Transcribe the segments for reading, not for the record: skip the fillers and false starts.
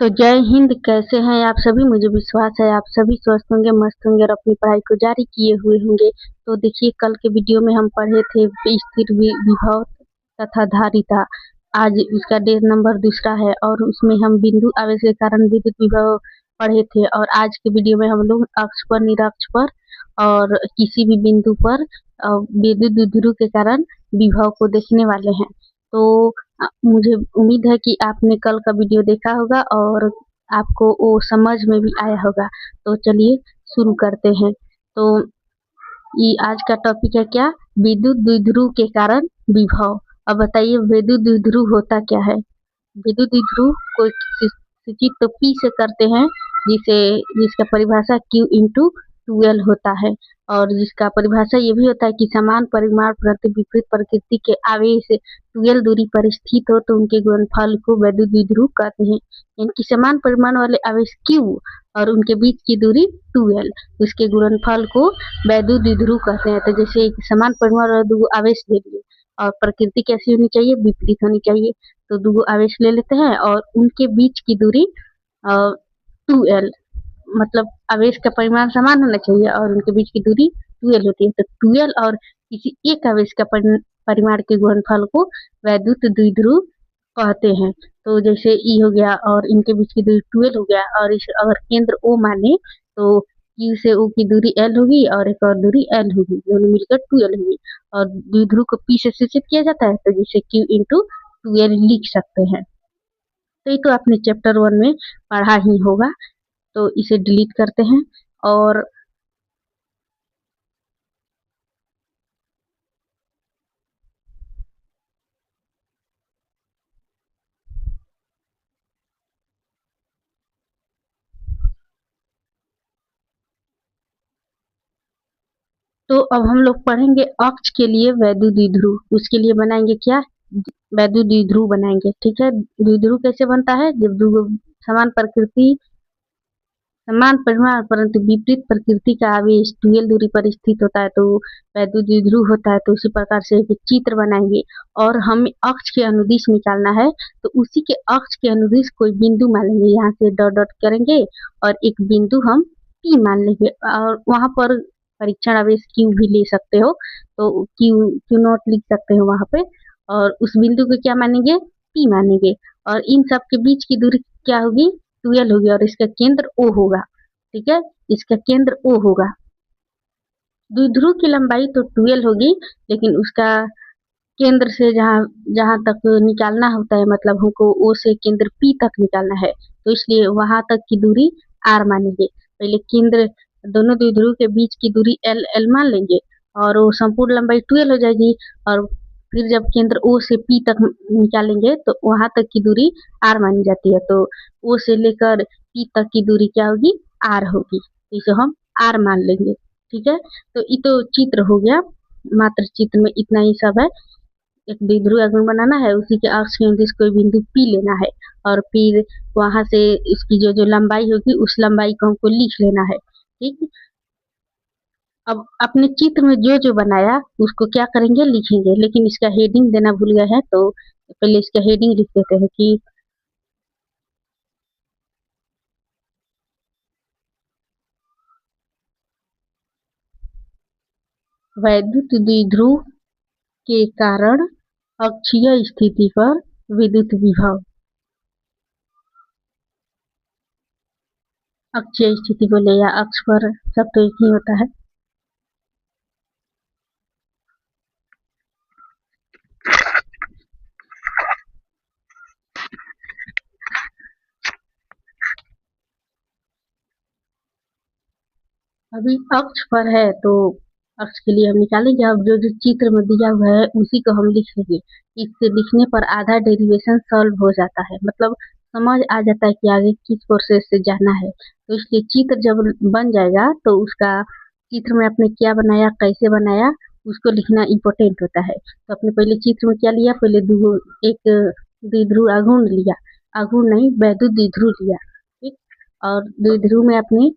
तो जय हिंद। कैसे हैं आप सभी? मुझे विश्वास है आप सभी स्वस्थ होंगे, मस्त होंगे और अपनी पढ़ाई को जारी किए हुए होंगे। तो देखिए, कल के वीडियो में हम पढ़े थे स्थिर विभव तथा धारिता। आज इसका डेट नंबर दूसरा है और उसमें हम बिंदु आवेश के कारण विद्युत विभव पढ़े थे। और आज के वीडियो में हम लोग अक्ष पर, निरक्ष पर और किसी भी बिंदु पर विद्युत द्विध्रुव के कारण विभव को देखने वाले हैं। तो मुझे उम्मीद है कि आपने कल का वीडियो देखा होगा और आपको वो समझ में भी आया होगा। तो चलिए शुरू करते हैं। तो ये आज का टॉपिक है क्या? विद्युत द्विध्रुव के कारण विभव। अब बताइए, विद्युत द्विध्रुव होता क्या है? विद्युत द्विध्रुव को सूचित तो P से करते हैं, जिसका परिभाषा Q इंटू 2L होता है। और जिसका परिभाषा ये भी होता है कि समान परिमाण परंतु विपरीत प्रकृति के आवेश 2L दूरी पर स्थित हो तो उनके गुणनफल को विद्युत द्विध्रुव कहते हैं। इनकी समान परिमाण वाले आवेश Q और उनके बीच की दूरी 2L, उसके गुणनफल को विद्युत द्विध्रुव कहते हैं। तो जैसे समान परिमाण वाले दो आवेश ले लिए और प्रकृति कैसी होनी चाहिए? विपरीत होनी चाहिए। तो दो आवेश ले लेते हैं और उनके बीच की दूरी 2L, मतलब आवेश का परिमाण समान होना चाहिए और उनके बीच की दूरी 2L होती है। तो 2L और किसी एक आवेश का परिमाण के गुणनफल को विद्युत द्विध्रुव कहते हैं। तो जैसे E हो गया और इनके बीच की दूरी 2L हो गया, और इस अगर केंद्र O माने तो Q से O की दूरी L होगी और एक और दूरी L होगी, दोनों मिलकर 2L होगी। और द्विध्रुव को P से सूचित किया जाता है, तो जिसे Q इंटू 2L लिख सकते हैं। तो ये तो आपने चैप्टर 1 में पढ़ा ही होगा। तो इसे डिलीट करते हैं। और तो अब हम लोग पढ़ेंगे अक्ष के लिए विद्युत द्विध्रुव। उसके लिए बनाएंगे क्या? विद्युत द्विध्रुव बनाएंगे। ठीक है, द्विध्रुव कैसे बनता है? जब दो समान प्रकृति, समान परिमाण परंतु विपरीत प्रकृति का आवेश 2L दूरी पर स्थित होता है तो विद्युत द्विध्रुव होता है। तो उसी प्रकार से एक चित्र बनाएंगे और हमें अक्ष के अनुदिश निकालना है। तो उसी के अक्ष के अनुदिश कोई बिंदु मान लेंगे, यहाँ से डॉट डॉट करेंगे और एक बिंदु हम P मान लेंगे और वहां पर परीक्षण आवेश Q भी ले सकते हो, तो Q नॉट लिख सकते हो वहां पे। और उस बिंदु को क्या मानेंगे? P मानेंगे। और इन सब के बीच की दूरी क्या होगी? 2L होगी और इसका केंद्र O होगा। ठीक है, इसका केंद्र O होगा। द्विध्रुव की लंबाई तो 2L होगी, लेकिन उसका केंद्र से जहां जहां तक निकालना होता है, मतलब हमको O से केंद्र P तक निकालना है, तो इसलिए वहां तक की दूरी R मानेंगे। पहले केंद्र, दोनों द्विध्रुव के बीच की दूरी L मान लेंगे और वो संपूर्ण लंबाई 2L हो जाएगी। और फिर जब केंद्र O से P तक निकालेंगे तो वहां तक की दूरी R मानी जाती है। तो O से लेकर P तक की दूरी क्या होगी? R होगी। इसे हम R मान लेंगे। ठीक है, तो ये तो चित्र हो गया। मात्र चित्र में इतना ही सब है। एक द्विध्रुव आघूर्ण बनाना है, उसी के अक्ष के अनुदिश कोई बिंदु P लेना है और फिर वहां से इसकी जो लंबाई होगी उस लंबाई को हमको लिख लेना है। ठीक, अब अपने चित्र में जो जो बनाया उसको क्या करेंगे? लिखेंगे। लेकिन इसका हेडिंग देना भूल गए हैं, तो पहले इसका हेडिंग लिख देते हैं कि विद्युत द्विध्रुव के कारण अक्षीय स्थिति पर विद्युत विभव। अक्षीय स्थिति बोले या अक्ष पर, सब तो एक ही होता है। अभी अक्ष पर है तो अक्ष के लिए हम निकालेंगे। अब जो जो चित्र में दिया हुआ है उसी को हम लिखेंगे। इससे लिखने पर आधा डेरिवेशन सॉल्व हो जाता है, मतलब समझ आ जाता है कि आगे किस प्रोसेस से जाना है। तो इसलिए चित्र जब बन जाएगा तो उसका चित्र में आपने क्या बनाया, कैसे बनाया, उसको लिखना इम्पोर्टेंट होता है। तो आपने पहले चित्र में क्या लिया? पहले एक द्विध्रुव आघूर्ण लिया, आघूर्ण नहीं विद्युत द्विध्रुव लिया। ठीक, और द्विध्रुव में आपने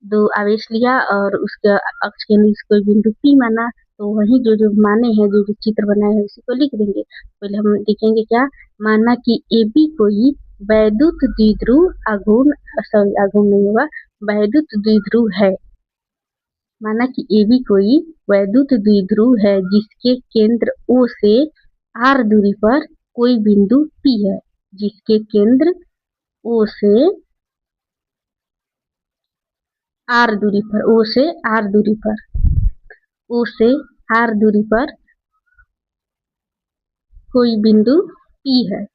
दो आवेश लिया और उसके अक्ष के नीचे कोई बिंदु P माना। तो वही जो जो माने हैं, जो जो चित्र बनाए हैं उसी को लिख देंगे। पहले हम लिखेंगे क्या? माना कि AB कोई वैद्युत द्विध्रुव आघूर्ण, सॉरी आघूर्ण नहीं होगा, वैद्युत द्विध्रुव है। माना कि ये भी कोई वैद्युत द्विध्रुव है जिसके केंद्र O से R दूरी पर कोई बिंदु P है, जिसके केंद्र O से R दूरी पर, O से R दूरी पर, O से R दूरी पर कोई बिंदु P है,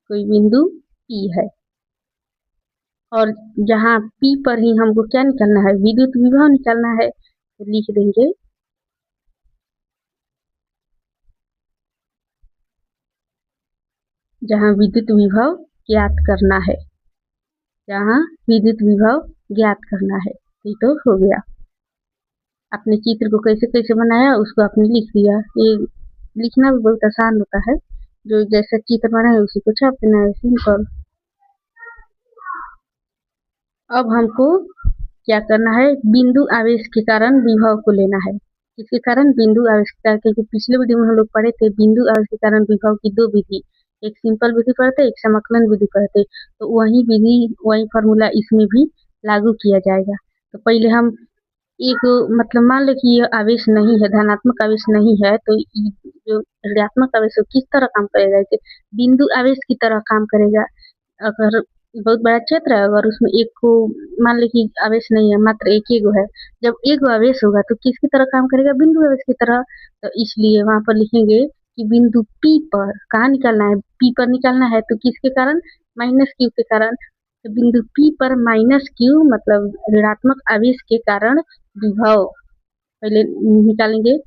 कोई बिंदु P है। और जहाँ P पर ही हमको क्या निकालना है, विद्युत विभव निकालना है, तो लिख देंगे जहाँ विद्युत विभव ज्ञात करना है, जहाँ विद्युत विभव ज्ञात करना है। ये तो हो गया। अपने चित्र को कैसे कैसे बनाया उसको आपने लिख दिया। ये लिखना भी बहुत आसान होता है, जो जैसा चित्र बना है उसी को छाप देना है, सिंपल। अब हमको क्या करना है, बिंदु आवेश के कारण विभव को लेना है। इसके कारण बिंदु आवेश के कारण, क्योंकि पिछले वीडियो में हम लोग पढ़े थे बिंदु आवेश के कारण विभव की दो विधि, एक सिंपल विधि पढ़ते, एक समाकलन विधि पढ़ते। तो वही विधि, वही फॉर्मूला इसमें भी लागू किया जाएगा। तो पहले हम एक, मतलब मान लो कि यह आवेश नहीं है, धनात्मक आवेश नहीं है, तो जो ऋणात्मक आवेश है किस तरह काम करेगा, बिंदु आवेश की तरह काम करेगा। अगर बहुत बड़ा क्षेत्र है, अगर उसमें एक को मान लो कि आवेश नहीं है, मात्र एक ही गो है, जब एक गो आवेश होगा तो किसकी तरह काम करेगा, बिंदु आवेश की तरह। तो इसलिए वहां पर लिखेंगे कि बिंदु P पर, कहाँ निकालना है, P पर निकालना है, तो किसके कारण, माइनस Q के कारण। तो बिंदु P पर माइनस Q मतलब ऋणात्मक आवेश के कारण विभव पहले निकालेंगे।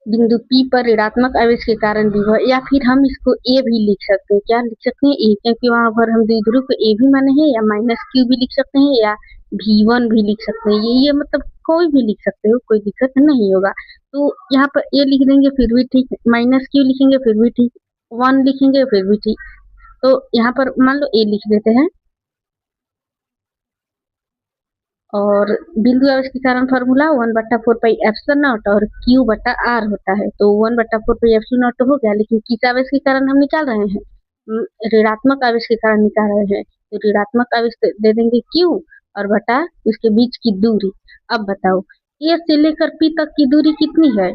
बिंदु P पर ऋणात्मक आवेश के कारण विभव, या फिर हम इसको A भी लिख सकते हैं। क्या लिख सकते हैं, A, क्योंकि वहां पर हम द्विध्रुव को A भी माने हैं, या माइनस Q भी लिख सकते हैं, या V1 भी लिख सकते हैं। ये मतलब कोई भी लिख सकते हो, कोई दिक्कत नहीं होगा। तो यहाँ पर A लिख देंगे फिर भी ठीक, माइनस Q लिखेंगे फिर भी ठीक, 1 लिखेंगे फिर भी ठीक। तो यहाँ पर मान लो A लिख देते हैं। और बिंदु आवेश के कारण फॉर्मूला 1/4πε0 और Q बटा R होता है। तो 1/4πε0 हो गया, लेकिन किस आवेश के कारण हम निकाल रहे हैं, ऋणात्मक आवेश के कारण निकाल रहे हैं। तो ऋणात्मक आवेश दे देंगे Q और बटा उसके बीच की दूरी। अब बताओ A से लेकर P तक की दूरी कितनी है,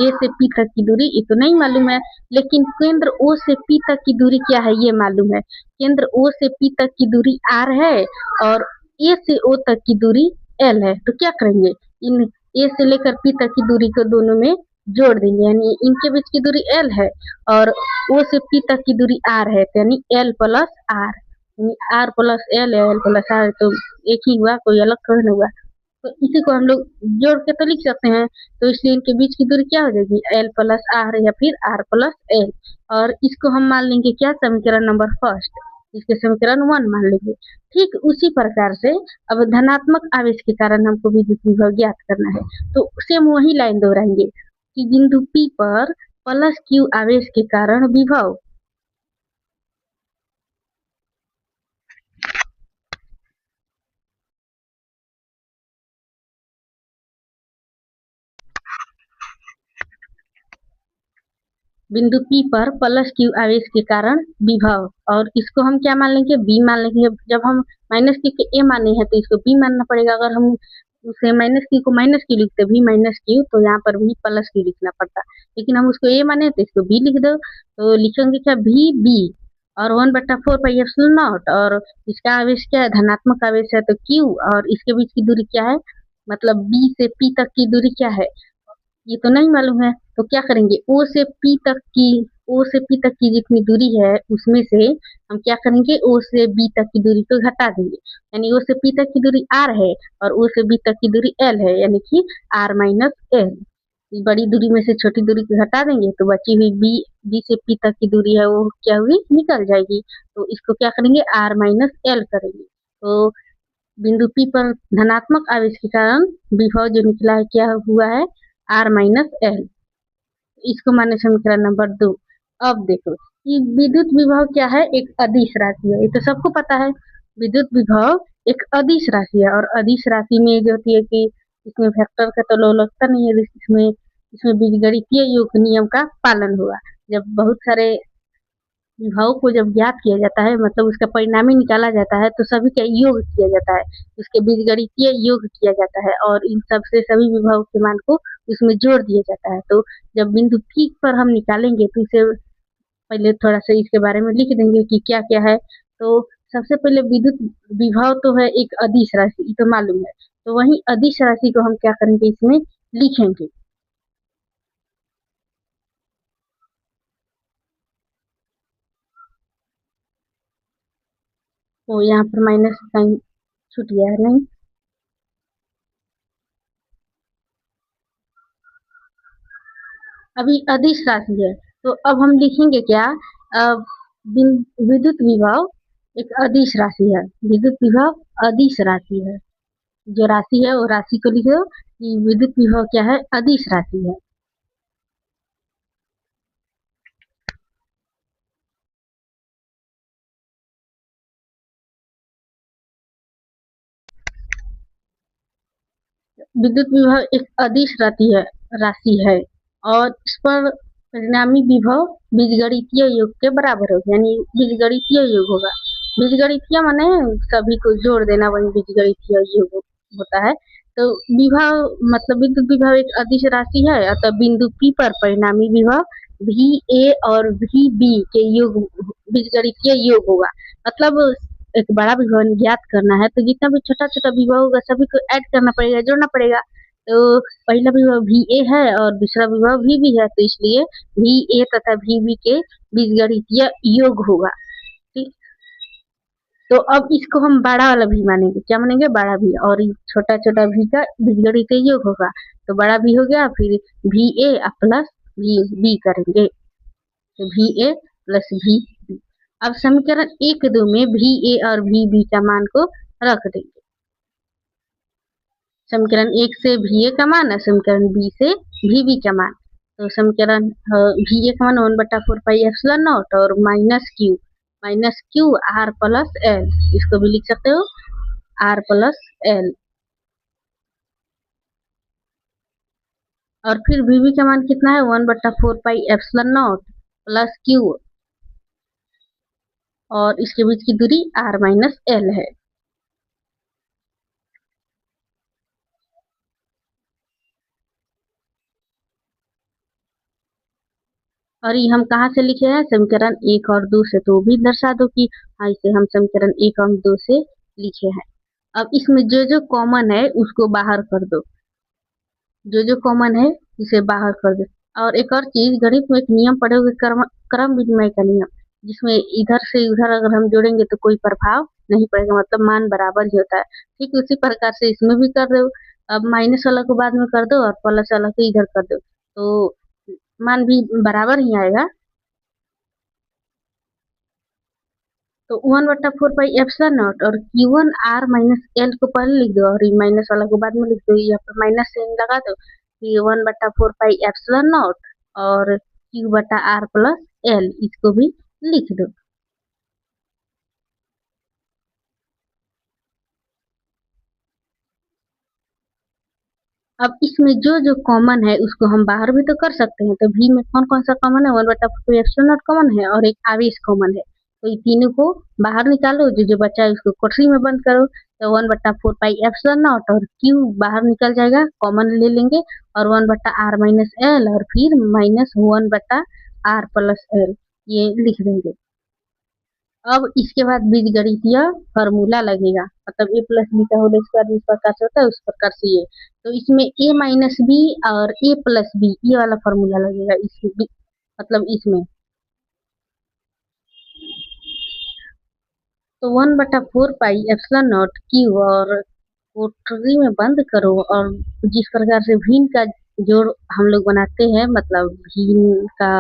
A से P तक की दूरी ये तो नहीं मालूम है, लेकिन केंद्र O से P तक की दूरी क्या है ये मालूम है। केंद्र O से P तक की दूरी R है और A से O तक की दूरी L है। तो क्या करेंगे, इन A से लेकर P तक की दूरी को दोनों में जोड़ देंगे, यानी इनके बीच की दूरी L है और O से P तक की दूरी R है, तो यानी L प्लस R, यानी R प्लस L है, L प्लस R, तो एक ही हुआ, कोई अलग थोड़ा ना हुआ। तो इसी को हम लोग जोड़ के तो लिख सकते हैं। तो इसलिए इनके बीच की दूरी क्या हो जाएगी, L प्लस R या फिर R प्लस L। और इसको हम मान लेंगे क्या, समीकरण नंबर फर्स्ट, इसके समीकरण 1 मान लेंगे। ठीक उसी प्रकार से अब धनात्मक आवेश के कारण हमको विद्युत विभव ज्ञात करना है, तो सेम वही लाइन दोहराएंगे कि बिंदु P पर प्लस Q आवेश के कारण विभव, बिंदु P पर प्लस Q आवेश के कारण विभव, और इसको हम क्या मान लेंगे, B मान लेंगे। जब हम माइनस Q के A माने हैं तो इसको B मानना पड़ेगा। अगर हम उसे माइनस Q को माइनस Q लिखते, भी माइनस Q, तो यहाँ पर भी प्लस Q लिखना पड़ता, लेकिन हम उसको A माने तो इसको B लिख दो। तो लिखेंगे क्या, भी B और 1/4πε0, और इसका आवेश क्या है, धनात्मक आवेश है, तो Q, और इसके बीच की दूरी क्या है, मतलब B से P तक की दूरी क्या है ये तो नहीं मालूम है। तो क्या करेंगे, O से P तक की जितनी दूरी है उसमें से हम क्या करेंगे, O से B तक की दूरी को घटा देंगे, यानी O से P तक की दूरी R है और O से B तक की दूरी L है, यानी कि R माइनस L। बड़ी दूरी में से छोटी दूरी को घटा देंगे तो बची हुई B से P तक की दूरी है वो क्या हुई, निकल जाएगी। तो इसको क्या करेंगे, R माइनस L करेंगे। तो बिंदु P पर धनात्मक आवेश के कारण विभव जो निकला है क्या हुआ है, R माइनस L। इसको माने समीकरण नंबर 2। अब देखो कि विद्युत विभव क्या है, एक अदिश राशि है, ये तो सबको पता है। विद्युत विभव एक अदिश राशि है, और अदिश राशि में जो होती है कि इसमें वेक्टर का तो लोलकता नहीं है, इसमें इसमें बीजगणितीय योग नियम का पालन हुआ। जब बहुत सारे विभवों को जब ज्ञात किया जाता है, मतलब उसका परिणाम ही निकाला जाता है, तो सभी का योग किया जाता है, उसके बीजगणितीय योग किया जाता है और इन सब से सभी विभव के मान को उसमें जोड़ दिया जाता है। तो जब बिंदु P पर हम निकालेंगे तो इसे पहले थोड़ा सा इसके बारे में लिख देंगे कि क्या क्या है। तो सबसे पहले विद्युत विभव तो है एक अदिश राशि, ये तो मालूम है। तो वही अदिश राशि को हम क्या करेंगे, इसमें लिखेंगे। तो यहाँ पर माइनस साइन छूट गया है, नहीं। अभी अदिश राशि है, तो अब हम लिखेंगे क्या, विद्युत विभव एक अदिश राशि है। विद्युत विभव अदिश राशि है। जो राशि है वो राशि को लिखो कि विद्युत विभव क्या है, अदिश राशि है। विद्युत विभव एक अदिश राशि है और इस पर परिणामी विभव बीजगणितीय योग के बराबर होगा, यानी बीजगणितीय योग होगा। बीजगणितीय माने सभी को जोड़ देना, वही बीजगणितीय योग होता है। तो विभव मतलब विद्युत विभव एक अदिश राशि है, अतः बिंदु P पर परिणामी विभव VA और VB के योग बीजगणितीय योग होगा। मतलब एक बड़ा विभव ज्ञात करना है तो जितना भी छोटा छोटा विभव होगा सभी को ऐड करना पड़ेगा, जोड़ना पड़ेगा। तो पहला विभव VA है और दूसरा विभव VB है, तो इसलिए VA तथा VB के बीजगणितीय योग होगा। ठीक, तो अब इसको हम बड़ा वाला भी मानेंगे, क्या मानेंगे, बड़ा भी, और छोटा छोटा भी का बीजगणितीय योग होगा। तो बड़ा भी हो गया, फिर VA प्लस VB करेंगे, तो VA प्लस VB। अब समीकरण 1-2 में VA और VB का मान को रख देंगे। समीकरण 1 से VA का मान और समीकरण 2 से VB का मान। तो समीकरण VA का मान 1/4πε0 और minus Q R plus L, इसको भी लिख सकते हो R प्लस L। और फिर VB का मान कितना है, 1/4πε0 प्लस क्यू, और इसके बीच की दूरी R माइनस L है। और ये हम कहाँ से लिखे हैं, समीकरण 1 और 2 से। तो भी दर्शा दो कि हाँ, इसे हम समीकरण 1 और 2 से लिखे हैं। अब इसमें जो जो कॉमन है उसको बाहर कर दो, जो जो कॉमन है इसे बाहर कर दो। और एक और चीज, गणित में एक नियम पढ़ोगे, क्रम विनिमय का नियम, जिसमें इधर से उधर अगर हम जोड़ेंगे तो कोई प्रभाव नहीं पड़ेगा, मतलब मान बराबर ही होता है। ठीक उसी प्रकार से इसमें भी कर दो। अब माइनस वाला को बाद में कर दो और प्लस वाला को इधर कर दो, तो मान भी बराबर ही आएगा। तो 1/4πε0 और Q1R माइनस L को पहले लिख दो और माइनस वाला को बाद में लिख दो, यहाँ पर माइनस साइन लगा दो, 1/4πε0 और Q/R प्लस L, इसको भी लिख दो। अब इसमें जो जो कॉमन है उसको हम बाहर भी तो कर सकते हैं। तो भी में कौन कौन सा कॉमन है, 1/4πε0 कॉमन है और एक आवेश कॉमन है। तो ये तीनों को बाहर निकालो, जो जो बचा है उसको कोठरी में बंद करो। तो 1/4πε0 और Q बाहर निकल जाएगा, कॉमन ले लेंगे, और 1/R माइनस L और फिर माइनस 1/R प्लस L, ये लिख देंगे। अब इसके बाद बीजगणितीय फॉर्मूला लगेगा, मतलब ए प्लस बी का होल स्क्वायर जिस प्रकार से होता है उस प्रकार से ये। तो इसमें ए माइनस बी और ए प्लस बी, ये वाला फॉर्मूला लगेगा इसमें, मतलब इसमें। तो 1/4πε0 क्यू और कोठरी में बंद करो, और जिस प्रकार से भिन्न का जोड़ हम लोग बनाते हैं, मतलब भिन्न का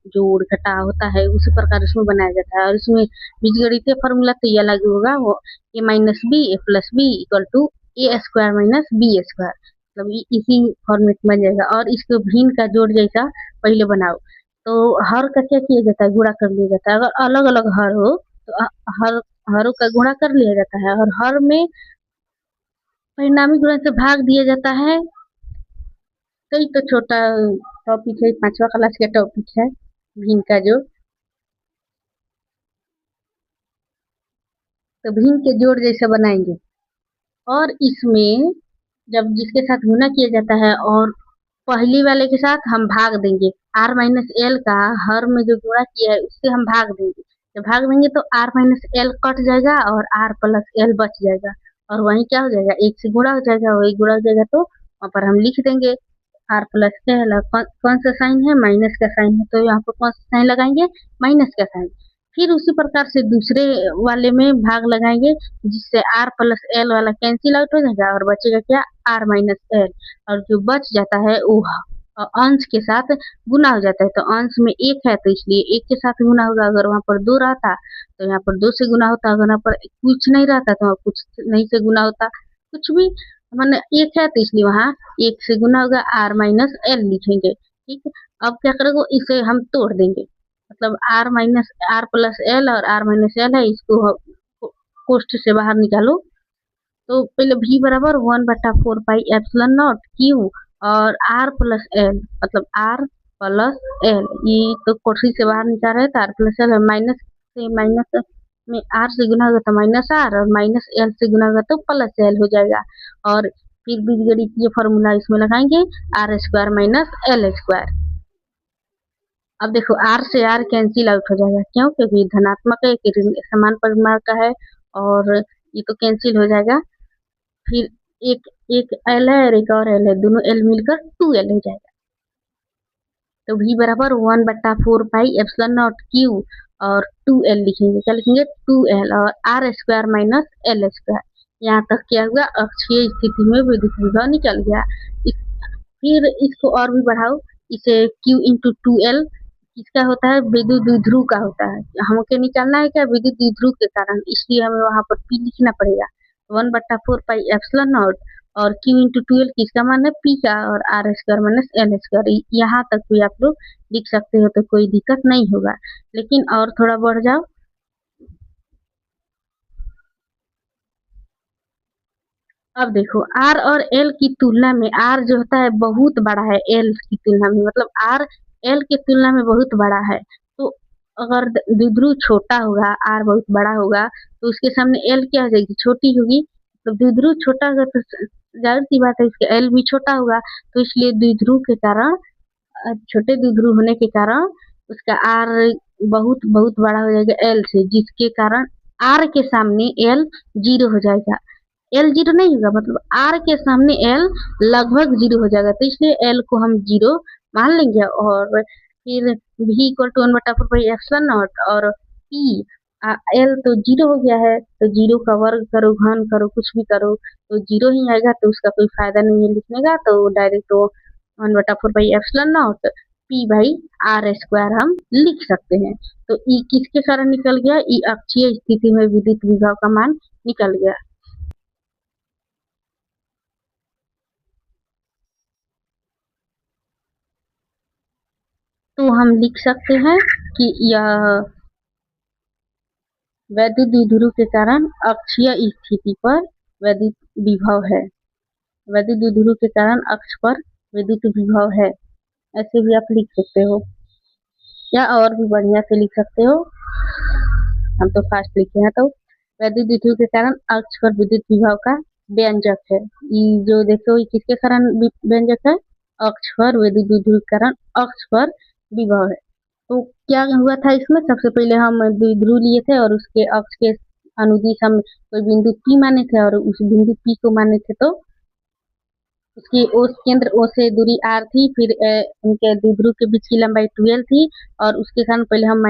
जोड़ घटा होता है, उसी प्रकार इसमें बनाया जाता है। और इसमें बीजगणितीय फॉर्मूला तो ये अलग होगा, वो A minus B A plus B equal to A square minus B square, मतलब इसी फॉर्मेट में जाएगा। और इसको भिन्न का जोड़ जैसा पहले बनाओ। तो हर का क्या किया जाता है, गुणा कर लिया जाता है। अगर अलग अलग हर हो तो हर हरों का गुणा कर लिया जाता है, और हर में परिणामी गुणन से भाग दिया जाता है। कई तो छोटा टॉपिक है, 5वां क्लास का टॉपिक है भिन्न का जो। तो भिन्न के जोड़ जैसा बनाएंगे और इसमें जब जिसके साथ गुना किया जाता है और पहली वाले के साथ हम भाग देंगे, आर माइनस एल का हर में जो गुणा किया है उससे हम भाग देंगे। जब भाग देंगे तो आर माइनस एल कट जाएगा और आर प्लस एल बच जाएगा और वहीं क्या हो जाएगा, एक से गुणा हो जाएगा, वही गुणा हो जाएगा तो वहां पर हम लिख देंगे आर प्लस एल। कौन सा साइन है, माइनस का साइन है, तो यहाँ पर कौन सा साइन लगाएंगे, माइनस का साइन। फिर उसी प्रकार से दूसरे वाले में भाग लगाएंगे जिससे आर प्लस एल वाला कैंसिल आउट हो जाएगा और बचेगा क्या, आर माइनस एल। और जो बच जाता है वो अंश के साथ गुना हो जाता है। तो अंश में एक है तो इसलिए एक के साथ गुना होगा, अगर वहां पर दो रहता तो यहाँ पर दो से गुना होता, अगर वहां पर कुछ नहीं रहता तो वहाँ कुछ नहीं से गुना होता। कुछ भी मैंने एक है तो इसलिए वहां एक से गुना होगा, आर माइनस एल लिखेंगे। ठीक है, अब क्या करेंगे, इसे हम तोड़ देंगे, मतलब R minus R plus L और आर माइनस एल है, इसको कोष्ठ से बाहर निकालो। तो पहले v बराबर 1/4 पाई एप्सिलॉन नॉट क्यू और आर प्लस एल, मतलब आर प्लस एल, ये तो कोठी से बाहर निकाल रहे थे, आर प्लस एल माइनस से माइनस में आर से गुना होगा तो माइनस आर और माइनस एल से गुना होगा तो प्लस एल हो जाएगा। और फिर बीजगणितीय फॉर्मूला इसमें लगाएंगे, R square minus L square. अब देखो आर से आर कैंसिल आउट हो जाएगा, क्यों, क्योंकि धनात्मक है, समान परिमाण का है और ये तो कैंसिल हो जाएगा। फिर एक एक एल है और एक और एल है, दोनों एल मिलकर 2l हो जाएगा। तो v बराबर 1/4 पाई एप्सिलॉन नॉट क्यू और 2l लिखेंगे, क्या लिखेंगे, 2l और R square minus L square. यहाँ तक क्या हुआ, अक्षीय स्थिति में विद्युत विभव निकल गया। फिर इसको और भी बढ़ाओ, इसे q इंटू 2l किसका होता है, विद्युत द्विध्रुव का होता है। हमको निकालना है क्या, विद्युत द्विध्रुव के कारण, इसलिए हमें वहां पर p लिखना पड़ेगा। 1/4 पाई एप्सिलॉन नॉट और q इंटू 2l किसका मान है, p का, और R square minus L square. यहाँ तक भी आप लोग लिख सकते हो तो कोई दिक्कत नहीं होगा। लेकिन और थोड़ा बढ़ जाओ, अब देखो R और L की तुलना में R जो होता है बहुत बड़ा है L की तुलना में, मतलब R L की तुलना में बहुत बड़ा है। तो अगर द्विध्रुव छोटा होगा, R बहुत बड़ा होगा, तो उसके सामने L क्या हो जाएगी, छोटी होगी। तो द्विध्रुव छोटा होगा तो जाहिर सी बात है इसका L भी छोटा होगा। तो इसलिए द्विध्रुव के कारण, छोटे द्विध्रुव होने के कारण उसका R बहुत बहुत बड़ा हो जाएगा L से, जिसके कारण R के सामने L जीरो हो जाएगा। एल जीरो नहीं होगा, मतलब आर के सामने एल लगभग जीरो हो जाएगा, तो इसलिए एल को हम जीरो मान लेंगे। और फिर v equal to 1/4 pi epsilon naught और p, एल तो जीरो हो गया है, तो जीरो का वर्ग करो, घन करो, कुछ भी करो तो जीरो ही आएगा, तो उसका कोई फायदा नहीं है लिखने का। तो डायरेक्ट तो 1/4 pi epsilon naught p by R square हम लिख सकते हैं। तो ई किसके कारण निकल गया, ई अक्षीय स्थिति में विद्युत विभव का मान निकल गया। तो हम लिख सकते हैं कि यह वैद्युत द्विध्रुव के कारण अक्षीय स्थिति पर वैद्युत विभव है, वैद्युत द्विध्रुव के कारण अक्ष पर विद्युत विभव है, ऐसे भी आप लिख सकते हो या और भी बढ़िया से लिख सकते हो। हम तो फास्ट लिखे हैं। तो वैद्युत द्विध्रुव के कारण अक्ष पर विद्युत विभव का व्यंजक है, ये जो देखो ये किसके कारण व्यंजक है, अक्ष पर विद्युत द्विध्रुव के कारण अक्ष पर विभव है। तो क्या हुआ था इसमें, सबसे पहले हम द्विध्रुव लिए थे और उसके अक्ष के अनुदिश हम कोई बिंदु P माने थे और उस बिंदु P को माने थे, तो उसकी ओस केंद्र O से दूरी r थी, फिर उनके द्विध्रुव के बीच की लंबाई 12 थी और उसके कारण पहले हम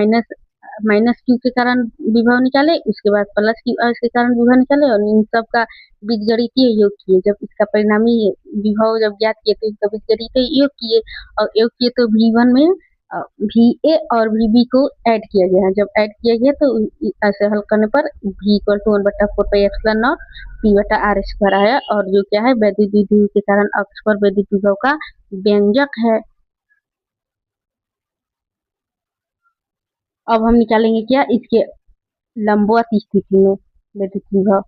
माइनस क्यू के कारण विभव निकाले, उसके बाद प्लस क्यू के कारण विभव निकाले और इन सब का बीजगणितीय योग किए। जब इसका परिणामी विभव जब ज्ञात किए तो इसका बीजगणितीय योग किए और योग किए तो V1 में VA और VB को ऐड किया गया। जब ऐड किया गया तो ऐसे हल करने पर V equal to 1/4 pi epsilon naught P बटा आर स्क्वायर आया, और जो क्या है वैद्युत द्विध्रुव के कारण अक्ष पर वैद्युत विभव का व्यंजक है। अब हम निकालेंगे क्या, इसके लंबवत स्थिति में विद्युत विभव।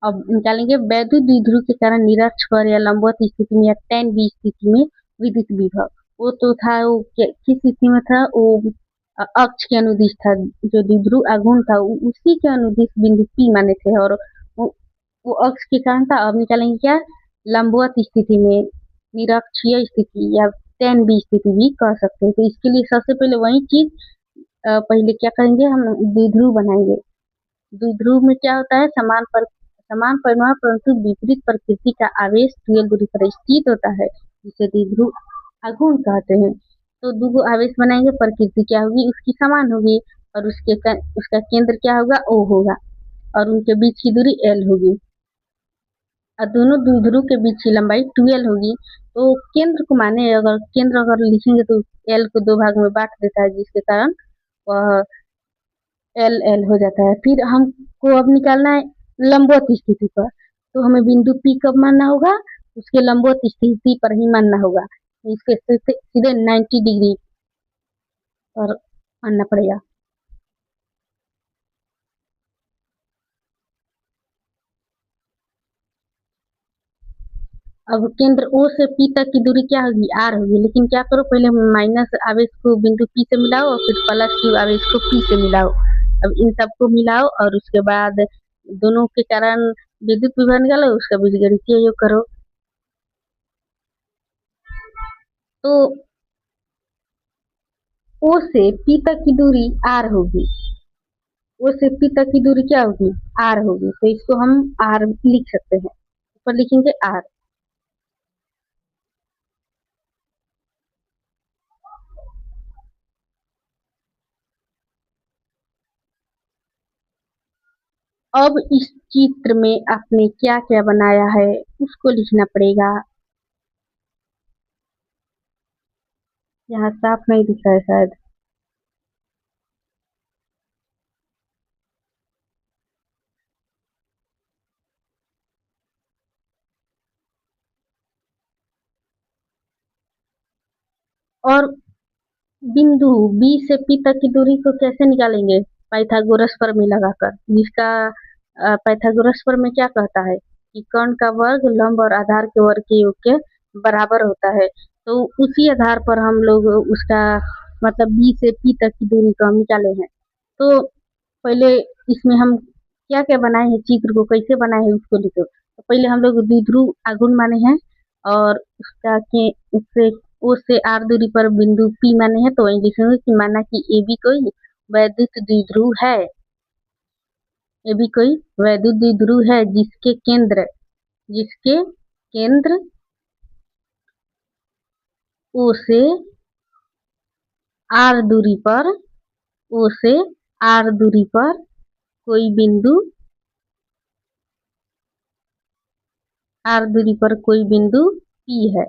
अब निकालेंगे वैद्युत द्विध्रुव के कारण निरक्ष पर या लंबवत स्थिति में या tan b स्थिति में विद्युत विभव। वो तो था, वो किस स्थिति में था, वो अक्ष के अनुदिश था, जो द्विध्रुव आघूर्ण था उसी के अनुदिश बिंदु P माने थे, और वो अक्ष के कारण था। अब निकालेंगे क्या, लंबवत स्थिति में, निरक्षीय स्थिति या tan b स्थिति भी कह सकते हैं। तो इसके लिए सबसे पहले वही चीज पहले क्या करेंगे, हम द्विध्रुव बनाएंगे। द्विध्रुव में क्या होता है, समान परिमाण परंतु विपरीत प्रकृति का आवेश ट्वेल्व दूरी पर स्थित होता है, जिसे द्विध्रुव आघूर्ण कहते हैं। तो दो आवेश बनाएंगे, प्रकृति क्या होगी, उसकी समान होगी, और उसका केंद्र क्या होगा, O होगा, और उनके बीच की दूरी L होगी, और दोनों द्विध्रुव के बीच की लंबाई 12 होगी। तो केंद्र को माने, अगर केंद्र अगर लिखेंगे तो L को दो भाग में बांट देता है, जिसके कारण वह L हो जाता है। फिर हमको अब निकालना है लंबवत स्थिति पर, तो हमें बिंदु P कब मानना होगा, उसके लंबवत स्थिति पर ही मानना होगा। इसके सीधे 90 डिग्री पर मानना पड़ेगा। अब केंद्र O से P तक की दूरी क्या होगी, R होगी, लेकिन क्या करो, पहले माइनस आवेश को बिंदु P से मिलाओ और फिर प्लस Q आवेश को P से मिलाओ। अब इन सबको मिलाओ और उसके बाद दोनों के कारण विद्युत विभव निकालो, उसका बीजगणितीय योग करो। तो O से P तक की दूरी R होगी, O से P तक की दूरी क्या होगी, R होगी, तो इसको हम R लिख सकते हैं, ऊपर लिखेंगे R। अब इस चित्र में आपने क्या क्या बनाया है उसको लिखना पड़ेगा। यहाँ साफ नहीं दिख रहा है शायद। और बिंदु B से P तक की दूरी को कैसे निकालेंगे, पाइथागोरस प्रमेय लगाकर, जिसका पाइथागोरस प्रमेय क्या कहता है कि कर्ण का वर्ग लंब और आधार के वर्ग के योग के बराबर होता है। तो उसी आधार पर हम लोग उसका मतलब B से P तक की दूरी को हम निकाले हैं। तो पहले इसमें हम क्या क्या बनाए हैं, चित्र को कैसे बनाए हैं उसको लिखो। तो पहले हम लोग द्विध्रुव आघूर्ण माने हैं, और उसका के उससे O से R दूरी पर बिंदु P माने हैं, तो वही लिखेंगे कि माना कि AB कोई वैद्युत द्विध्रुव है, AB कोई वैद्युत द्विध्रुव है जिसके केंद्र O से R दूरी पर, O से R दूरी पर कोई बिंदु R दूरी पर कोई बिंदु P है।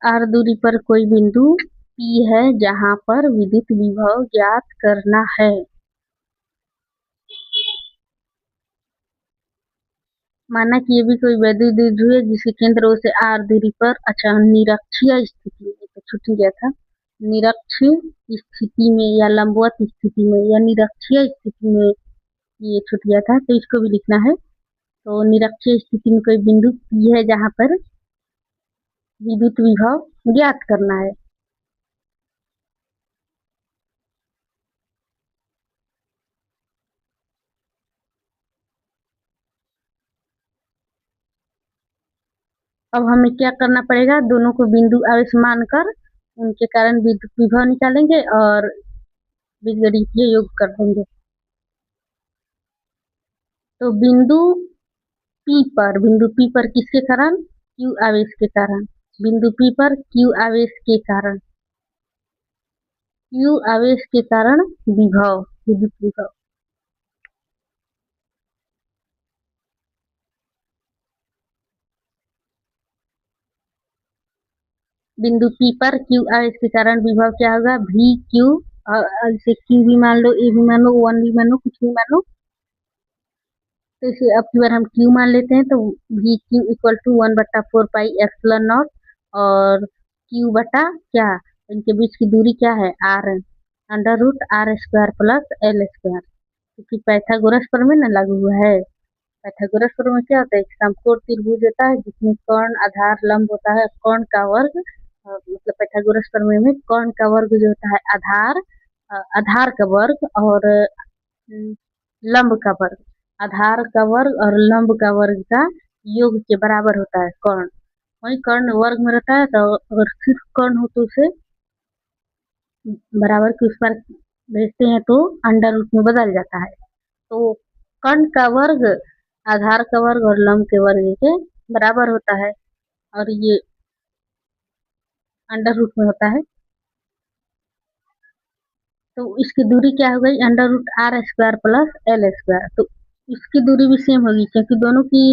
R दूरी पर कोई बिंदु P है जहां पर विद्युत विभव ज्ञात करना है। माना कि ये भी कोई वैद्युत द्विध्रुव है जिसके केंद्र O से R दूरी पर, अच्छा निरक्षीय स्थिति में, तो छूट गया था, निरक्षीय स्थिति में या लंबवत स्थिति में या निरक्षीय स्थिति में, ये छूट गया था, तो इसको भी लिखना है। तो निरक्षीय स्थिति में कोई बिंदु P है जहां पर विद्युत विभव ज्ञात करना है। अब हमें क्या करना पड़ेगा, दोनों को बिंदु आवेश मानकर उनके कारण विद्युत विभव निकालेंगे और बीजगणितीय योग कर देंगे। तो बिंदु P पर किसके कारण, Q आवेश के कारण, बिंदु P पर Q आवेश के कारण, Q आवेश के कारण विभव, विद्युत विभव। बिंदु P पर Q आवेश के कारण विभव क्या होगा, VQ, इसे Q भी मान लो, A भी मान लो, 1 भी मान लो, कुछ भी मान लो। तो इसे अब की बार हम Q मान लेते हैं, तो VQ equal to 1/4 pi epsilon naught, और Q बटा क्या, इनके बीच की दूरी क्या है, R, under root R square plus L square, क्योंकि पाइथागोरस प्रमेय न लागू हुआ है। पाइथागोरस प्रमेय क्या होता है, एक समकोण त्रिभुज होता है जिसमें कर्ण आधार लंब होता है, कर्ण का वर्ग मतलब पाइथागोरस प्रमेय में कर्ण का वर्ग जो होता है आधार, आधार का वर्ग और लंब का वर्ग, आधार का वर्ग और लंब का वर्ग का योग के बराबर होता है कर्ण। वही कर्ण वर्ग में रहता है, तो अगर सिर्फ कर्ण हो तो उसे बराबर के उस पर भेजते हैं तो अंडर रूट में बदल जाता है। तो कर्ण का वर्ग आधार का वर्ग और लंब के वर्ग के बराबर होता है और ये अंडर रूट में होता है। तो इसकी दूरी क्या हो गई, under root R square plus L square. तो इसकी दूरी भी सेम होगी क्योंकि दोनों की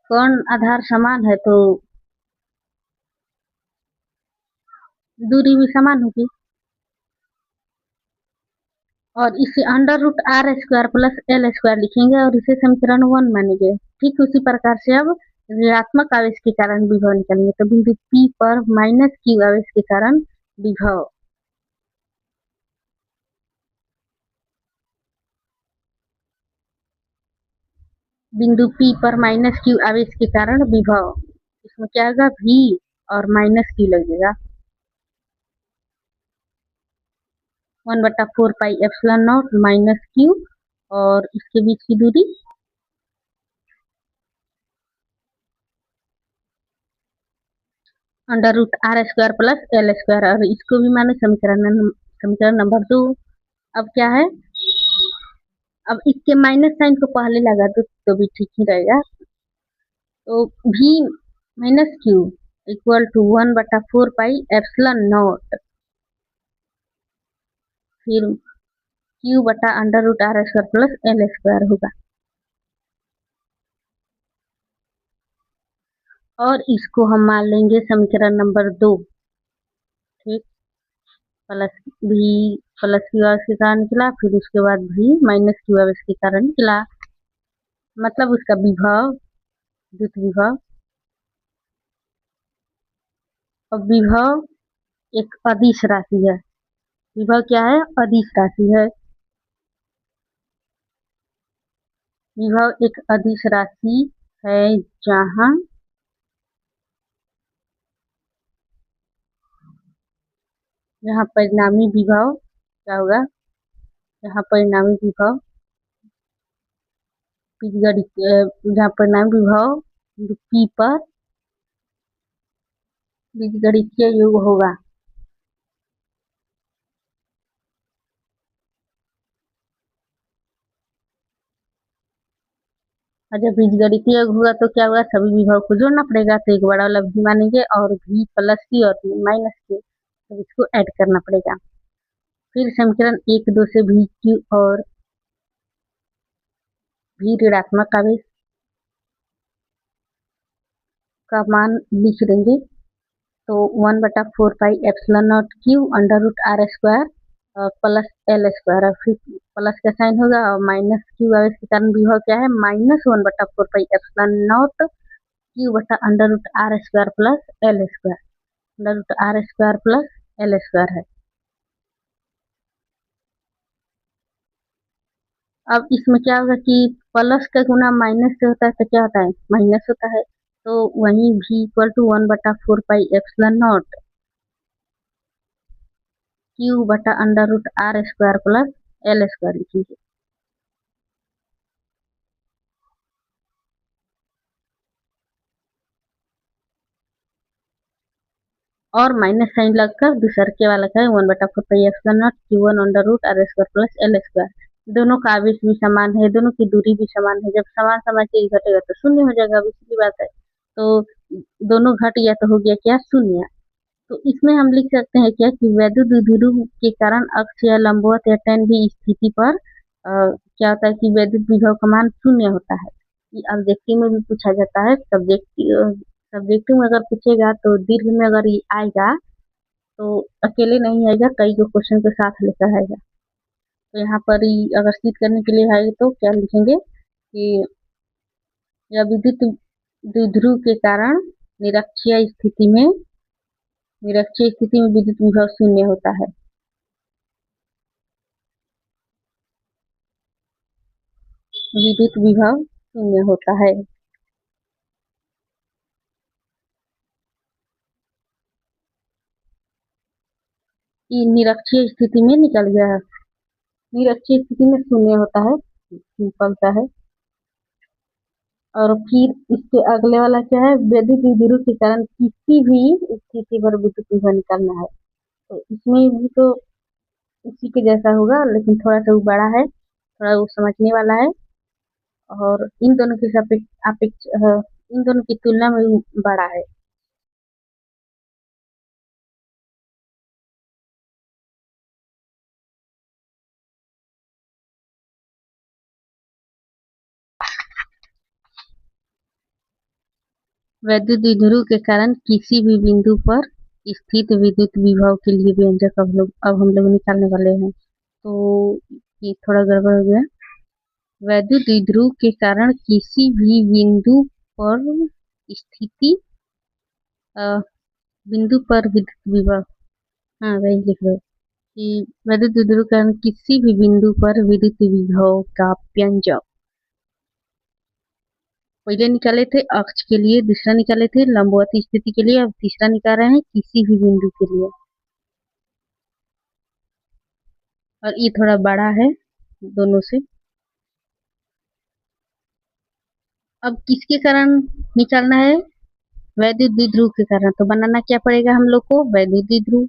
कर्ण आधार समान है तो दूरी भी समान होगी। और इसे under root R square plus L square लिखेंगे और इसे समीकरण 1 मानेंगे। ठीक उसी प्रकार से अब ऋणात्मक आवेश के कारण विभव निकालेंगे। तो बिंदु P पर माइनस Q आवेश के कारण विभव, बिंदु P पर माइनस Q आवेश के कारण विभव, इसमें क्या होगा V और माइनस Q लगेगा, 1/4 pi epsilon naught minus Q और इसके बीच की दूरी under root R square plus L square, और इसको भी माने समीकरण नंबर 2। अब क्या है, अब इसके माइनस साइन को पहले लगा दो तो भी ठीक ही रहेगा। तो V minus Q equal to 1/4 pi epsilon naught, फिर Q बटा under root R square plus L square होगा। और इसको हम मान लेंगे समीकरण नंबर 2। ठीक, प्लस भी प्लस क्यू आवेश के कारण निकला, फिर उसके बाद भी माइनस क्यू आवेश के कारण निकला, मतलब उसका विभव, द्युत विभव। अब विभव एक अदिश राशि है, विभव क्या है, अदिश राशि है। विभव एक अदिश राशि है जहां यहाँ परिणामी विभव क्या होगा, यहाँ परिणामी विभव जहाँ परिणामी विभव P पर बीजगणितीय योग होगा। और जब बीजगणितीय योग होगा तो क्या होगा, सभी विभव को जोड़ना पड़ेगा, तो एक बड़ा वाला भी मानेंगे और V प्लस की और माइनस की, तो इसको ऐड करना पड़ेगा। फिर समीकरण 1, 2 से V Q और V ऋणात्मक आवेश का मान लिख देंगे। तो 1/4 pi epsilon not Q under root R square plus L square, फिर प्लस का साइन होगा और माइनस Q आवेश के कारण विभव क्या है, minus 1/4 pi epsilon not Q बटा under root R square plus L square, under root R square plus L square है। अब इसमें क्या होगा कि प्लस का गुना माइनस से होता है तो क्या होता है, माइनस होता है। तो वहीं V equal to 1/4 pi epsilon not Q बटा under root R square plus L square लिखिए। और माइनस साइन लगकर दूसर के वाला का है 1/4 pi epsilon nought Q1 under root R square plus L square. दोनों का आवेश भी समान है, दोनों की दूरी भी समान है, जब समान समान चीज घटेगा तो शून्य हो जाएगा, अब इसकी बात है। तो दोनों घट गया तो हो गया क्या, शून्य। तो इसमें हम लिख सकते हैं क्या कि वैद्युत द्विध्रुव के कारण अक्ष या लंबवत या tan भी स्थिति पर क्या होता है कि वैद्युत विभव का मान शून्य होता है। ये ऑब्जेक्टिव में भी पूछा जाता है, सब्जेक्टिव में अगर पूछेगा तो दीर्घ में अगर ये आएगा तो अकेले नहीं आएगा, कई को क्वेश्चन के साथ लेकर आएगा। तो यहाँ पर अगर सिद्ध करने के लिए है तो क्या लिखेंगे कि यह विद्युत द्विध्रुव के कारण निरक्षीय स्थिति में निरक्षीय स्थिति में विद्युत विभव शून्य होता है। विद्युत विभव शून्य होता है। ये निरक्षीय स्थिति में निकल गया है। निरक्षीय स्थिति में शून्य होता है, सिंपल सा है। और फिर इसके अगले वाला क्या है, विद्युत विध्रुव के कारण किसी भी स्थिति पर विद्युत विभव निकालना है। तो इसमें भी तो उसी के जैसा होगा, लेकिन थोड़ा सा वो बड़ा है, थोड़ा वो समझने वाला है। और इन दोनों के इन दोनों की तुलना में वो बड़ा है। वैद्युत द्विध्रुव के कारण किसी भी बिंदु पर स्थित विद्युत विभव के लिए व्यंजक अब हम लोग निकालने वाले हैं। तो ये थोड़ा गड़बड़ हो गया। वैद्युत द्विध्रुव के कारण किसी भी बिंदु पर स्थिति बिंदु पर विद्युत विभव, हाँ वही लिख रहे कि वैद्युत द्विध्रुव के कारण किसी भी बिंदु पर विद्युत विभव का व्यंजक पहले निकाले थे अक्ष के लिए, दूसरा निकाले थे लंबवत स्थिति के लिए, अब तीसरा निकाल रहे हैं किसी भी बिंदु के लिए। और ये थोड़ा बड़ा है दोनों से। अब किसके कारण निकालना है, वैद्युत द्विध्रुव के कारण। तो बनाना क्या पड़ेगा हम लोग को, वैद्युत द्विध्रुव।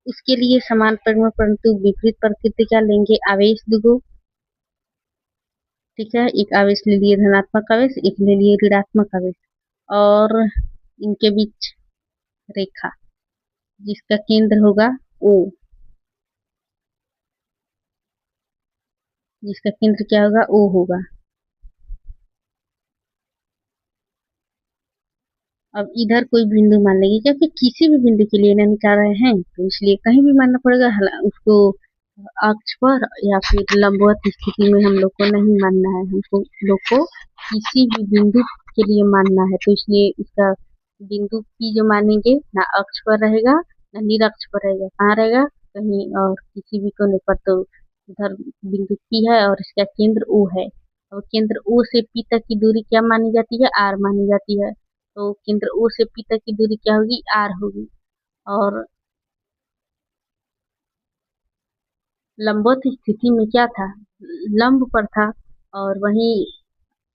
उसके लिए समान परिमाण परंतु विपरीत प्रकृति का लेंगे आवेश दुगो। ठीक है, एक आवेश ले लिए धनात्मक आवेश, एक ले लिए ऋणात्मक आवेश, और इनके बीच रेखा जिसका केंद्र होगा O, जिसका केंद्र क्या होगा, O होगा। अब इधर कोई बिंदु मान लेंगे, क्योंकि किसी भी बिंदु के लिए ना निकाल रहे हैं तो इसलिए कहीं भी मानना पड़ेगा। उसको अक्ष पर या फिर लंबवत स्थिति में हम लोग को नहीं मानना है, हमको लोग को किसी भी बिंदु के लिए मानना है। तो इसलिए इसका बिंदु P जो मानेंगे ना अक्ष पर रहेगा ना निरक्ष पर रहेगा, कहाँ रहेगा, कहीं और किसी भी कोने पर। तो इधर बिंदु P है और इसका केंद्र O है। और केंद्र O से P तक की दूरी क्या मानी जाती है, R मानी जाती है। तो केंद्र O से P तक की दूरी क्या होगी, R होगी। और लंबवत स्थिति में क्या था, लंब पर था, और वहीं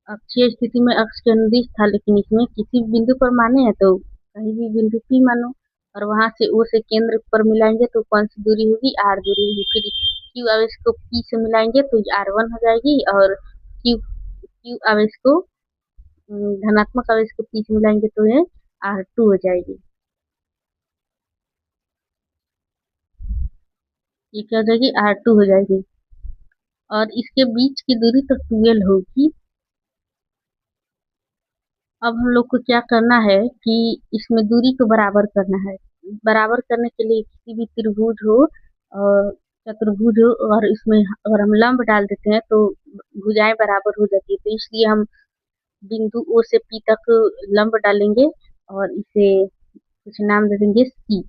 अक्षीय स्थिति में अक्ष के अनुदिश था। लेकिन इसमें किसी बिंदु पर माने हैं तो कहीं भी बिंदु P मानो, और वहां से O से केंद्र पर मिलाएंगे तो कौन सी दूरी होगी, R दूरी होगी। फिर Q आवेश को P से मिलाएंगे तो R1 हो जाएगी, और Q आवेश को धनात्मक आवेश को P से मिलाएंगे तो ये R2 हो जाएगी। ये क्या हो जाएगी, R2 हो जाएगी। और इसके बीच की दूरी तो 12 होगी। अब हम लोग को क्या करना है कि इसमें दूरी को बराबर करना है। बराबर करने के लिए किसी भी त्रिभुज हो और चतुर्भुज हो, और इसमें अगर हम लंब डाल देते हैं तो भुजाएं बराबर हो जाती है। तो इसलिए हम बिंदु O से P तक लंब डालेंगे और इसे कुछ नाम दे देंगे C।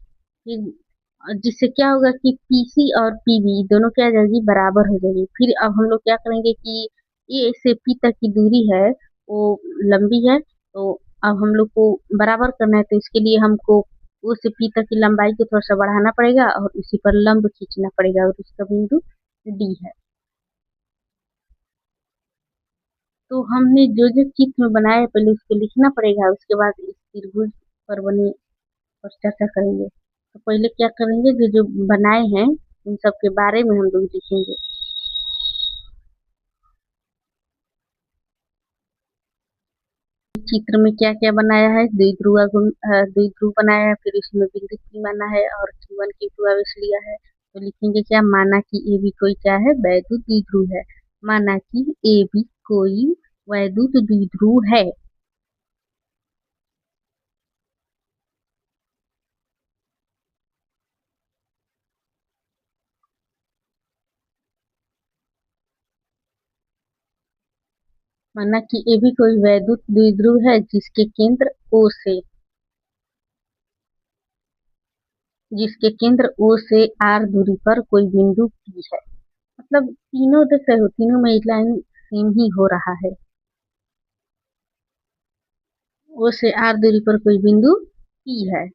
जिससे क्या होगा कि PC और PB दोनों क्या आ जाएगी, बराबर हो जाएगी। फिर अब हम लोग क्या करेंगे कि A से P तक की दूरी है वो लंबी है, तो अब हम लोग को बराबर करना है। तो इसके लिए हमको O से P तक की लंबाई को थोड़ा सा बढ़ाना पड़ेगा और उसी पर लंब खींचना पड़ेगा, और उसका बिंदु D है। तो हमने जो जो चित्र में बनाया है पहले उसको लिखना पड़ेगा, उसके बाद इस त्रिभुज पर बने पर चर्चा करेंगे। तो पहले क्या करेंगे, जो जो बनाए हैं उन सब के बारे में हम लोग लिखेंगे। चित्र में क्या क्या बनाया है, द्विध्रुव बनाया है, फिर इसमें बिंदु P माना है और Q1 Q2 आवेश लिया है। तो लिखेंगे क्या, माना कि ए बी कोई क्या है, वैद्युत द्विध्रुव है। माना कि ए बी कोई वैद्युत द्विध्रुव है। माना कि ए भी कोई वैद्युत द्विध्रुव है जिसके केंद्र O से जिसके केंद्र O से R दूरी पर कोई बिंदु P है। मतलब तीनों देख रहे हो, तीनों में एक लाइन सेम ही हो रहा है। O से R दूरी पर कोई बिंदु P है।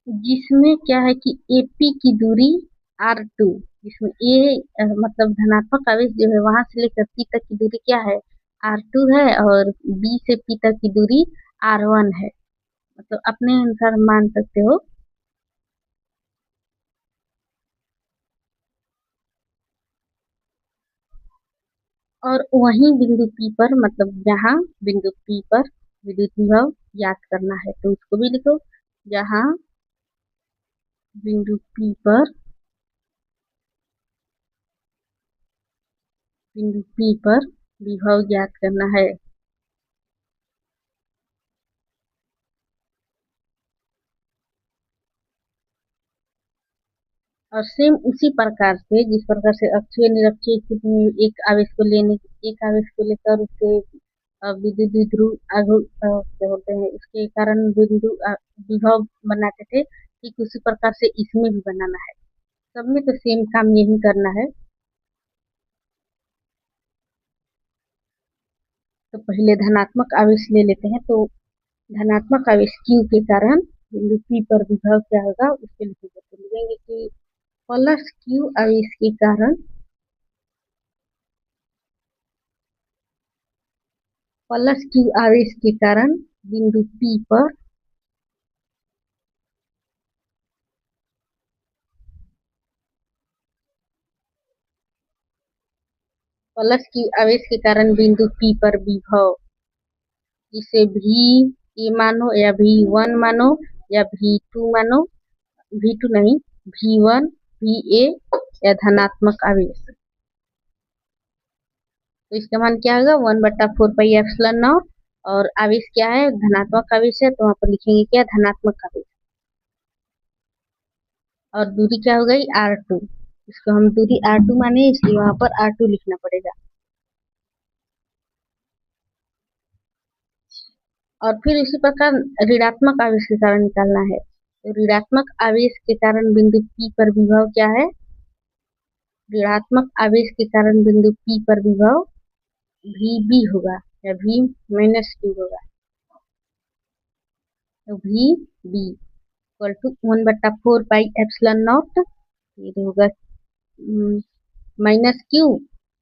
जिसमें क्या है कि AP की दूरी R2, जिसमें मतलब धनात्मक आवेश जो है वहां से लेकर P तक की दूरी क्या है, R2 है, और B से P तक की दूरी R1 है। मतलब अपने अनुसार मान सकते हो। और वहीं बिंदु P पर, मतलब जहाँ बिंदु P पर विद्युत विभव ज्ञात करना है, तो उसको भी लिखो। जहाँ बिंदु P पर विभव ज्ञात करना है। और सेम उसी प्रकार से, जिस प्रकार से अक्षीय निरक्षीय स्थिति में एक आवेश को लेकर उसके विद्युत द्विध्रुव क्या बोलते हैं, उसके कारण बिंदु विभव बनाते थे, ठीक उसी प्रकार से इसमें भी बनाना है। सब में तो सेम काम यही करना है। तो पहले धनात्मक आवेश ले लेते हैं। तो धनात्मक आवेश Q के कारण बिंदु P पर विभव क्या होगा उसके लिखेंगे। तो लिखेंगे कि प्लस Q आवेश के कारण बिंदु P पर प्लस Q आवेश के कारण बिंदु P पर विभव, जिसे V मानो या V1 मानो या V2 मानो, V2 नहीं, V1 VA या धनात्मक आवेश। तो इसका मान क्या होगा, 1/4πε0। और आवेश क्या है, धनात्मक आवेश है, तो वहां पर लिखेंगे क्या, धनात्मक आवेश। और दूरी क्या हो गई, R2। इसको हम दूरी R2 माने, इसलिए वहां पर R2 लिखना पड़ेगा। और फिर इसी प्रकार ऋणात्मक आवेश के कारण निकालना है। तो ऋणात्मक आवेश के कारण बिंदु P पर विभव क्या है, ऋणात्मक आवेश के कारण बिंदु P पर विभव VB होगा या V-Q होगा। तो VB इक्वल टू 1/4πε0, ये होगा -Q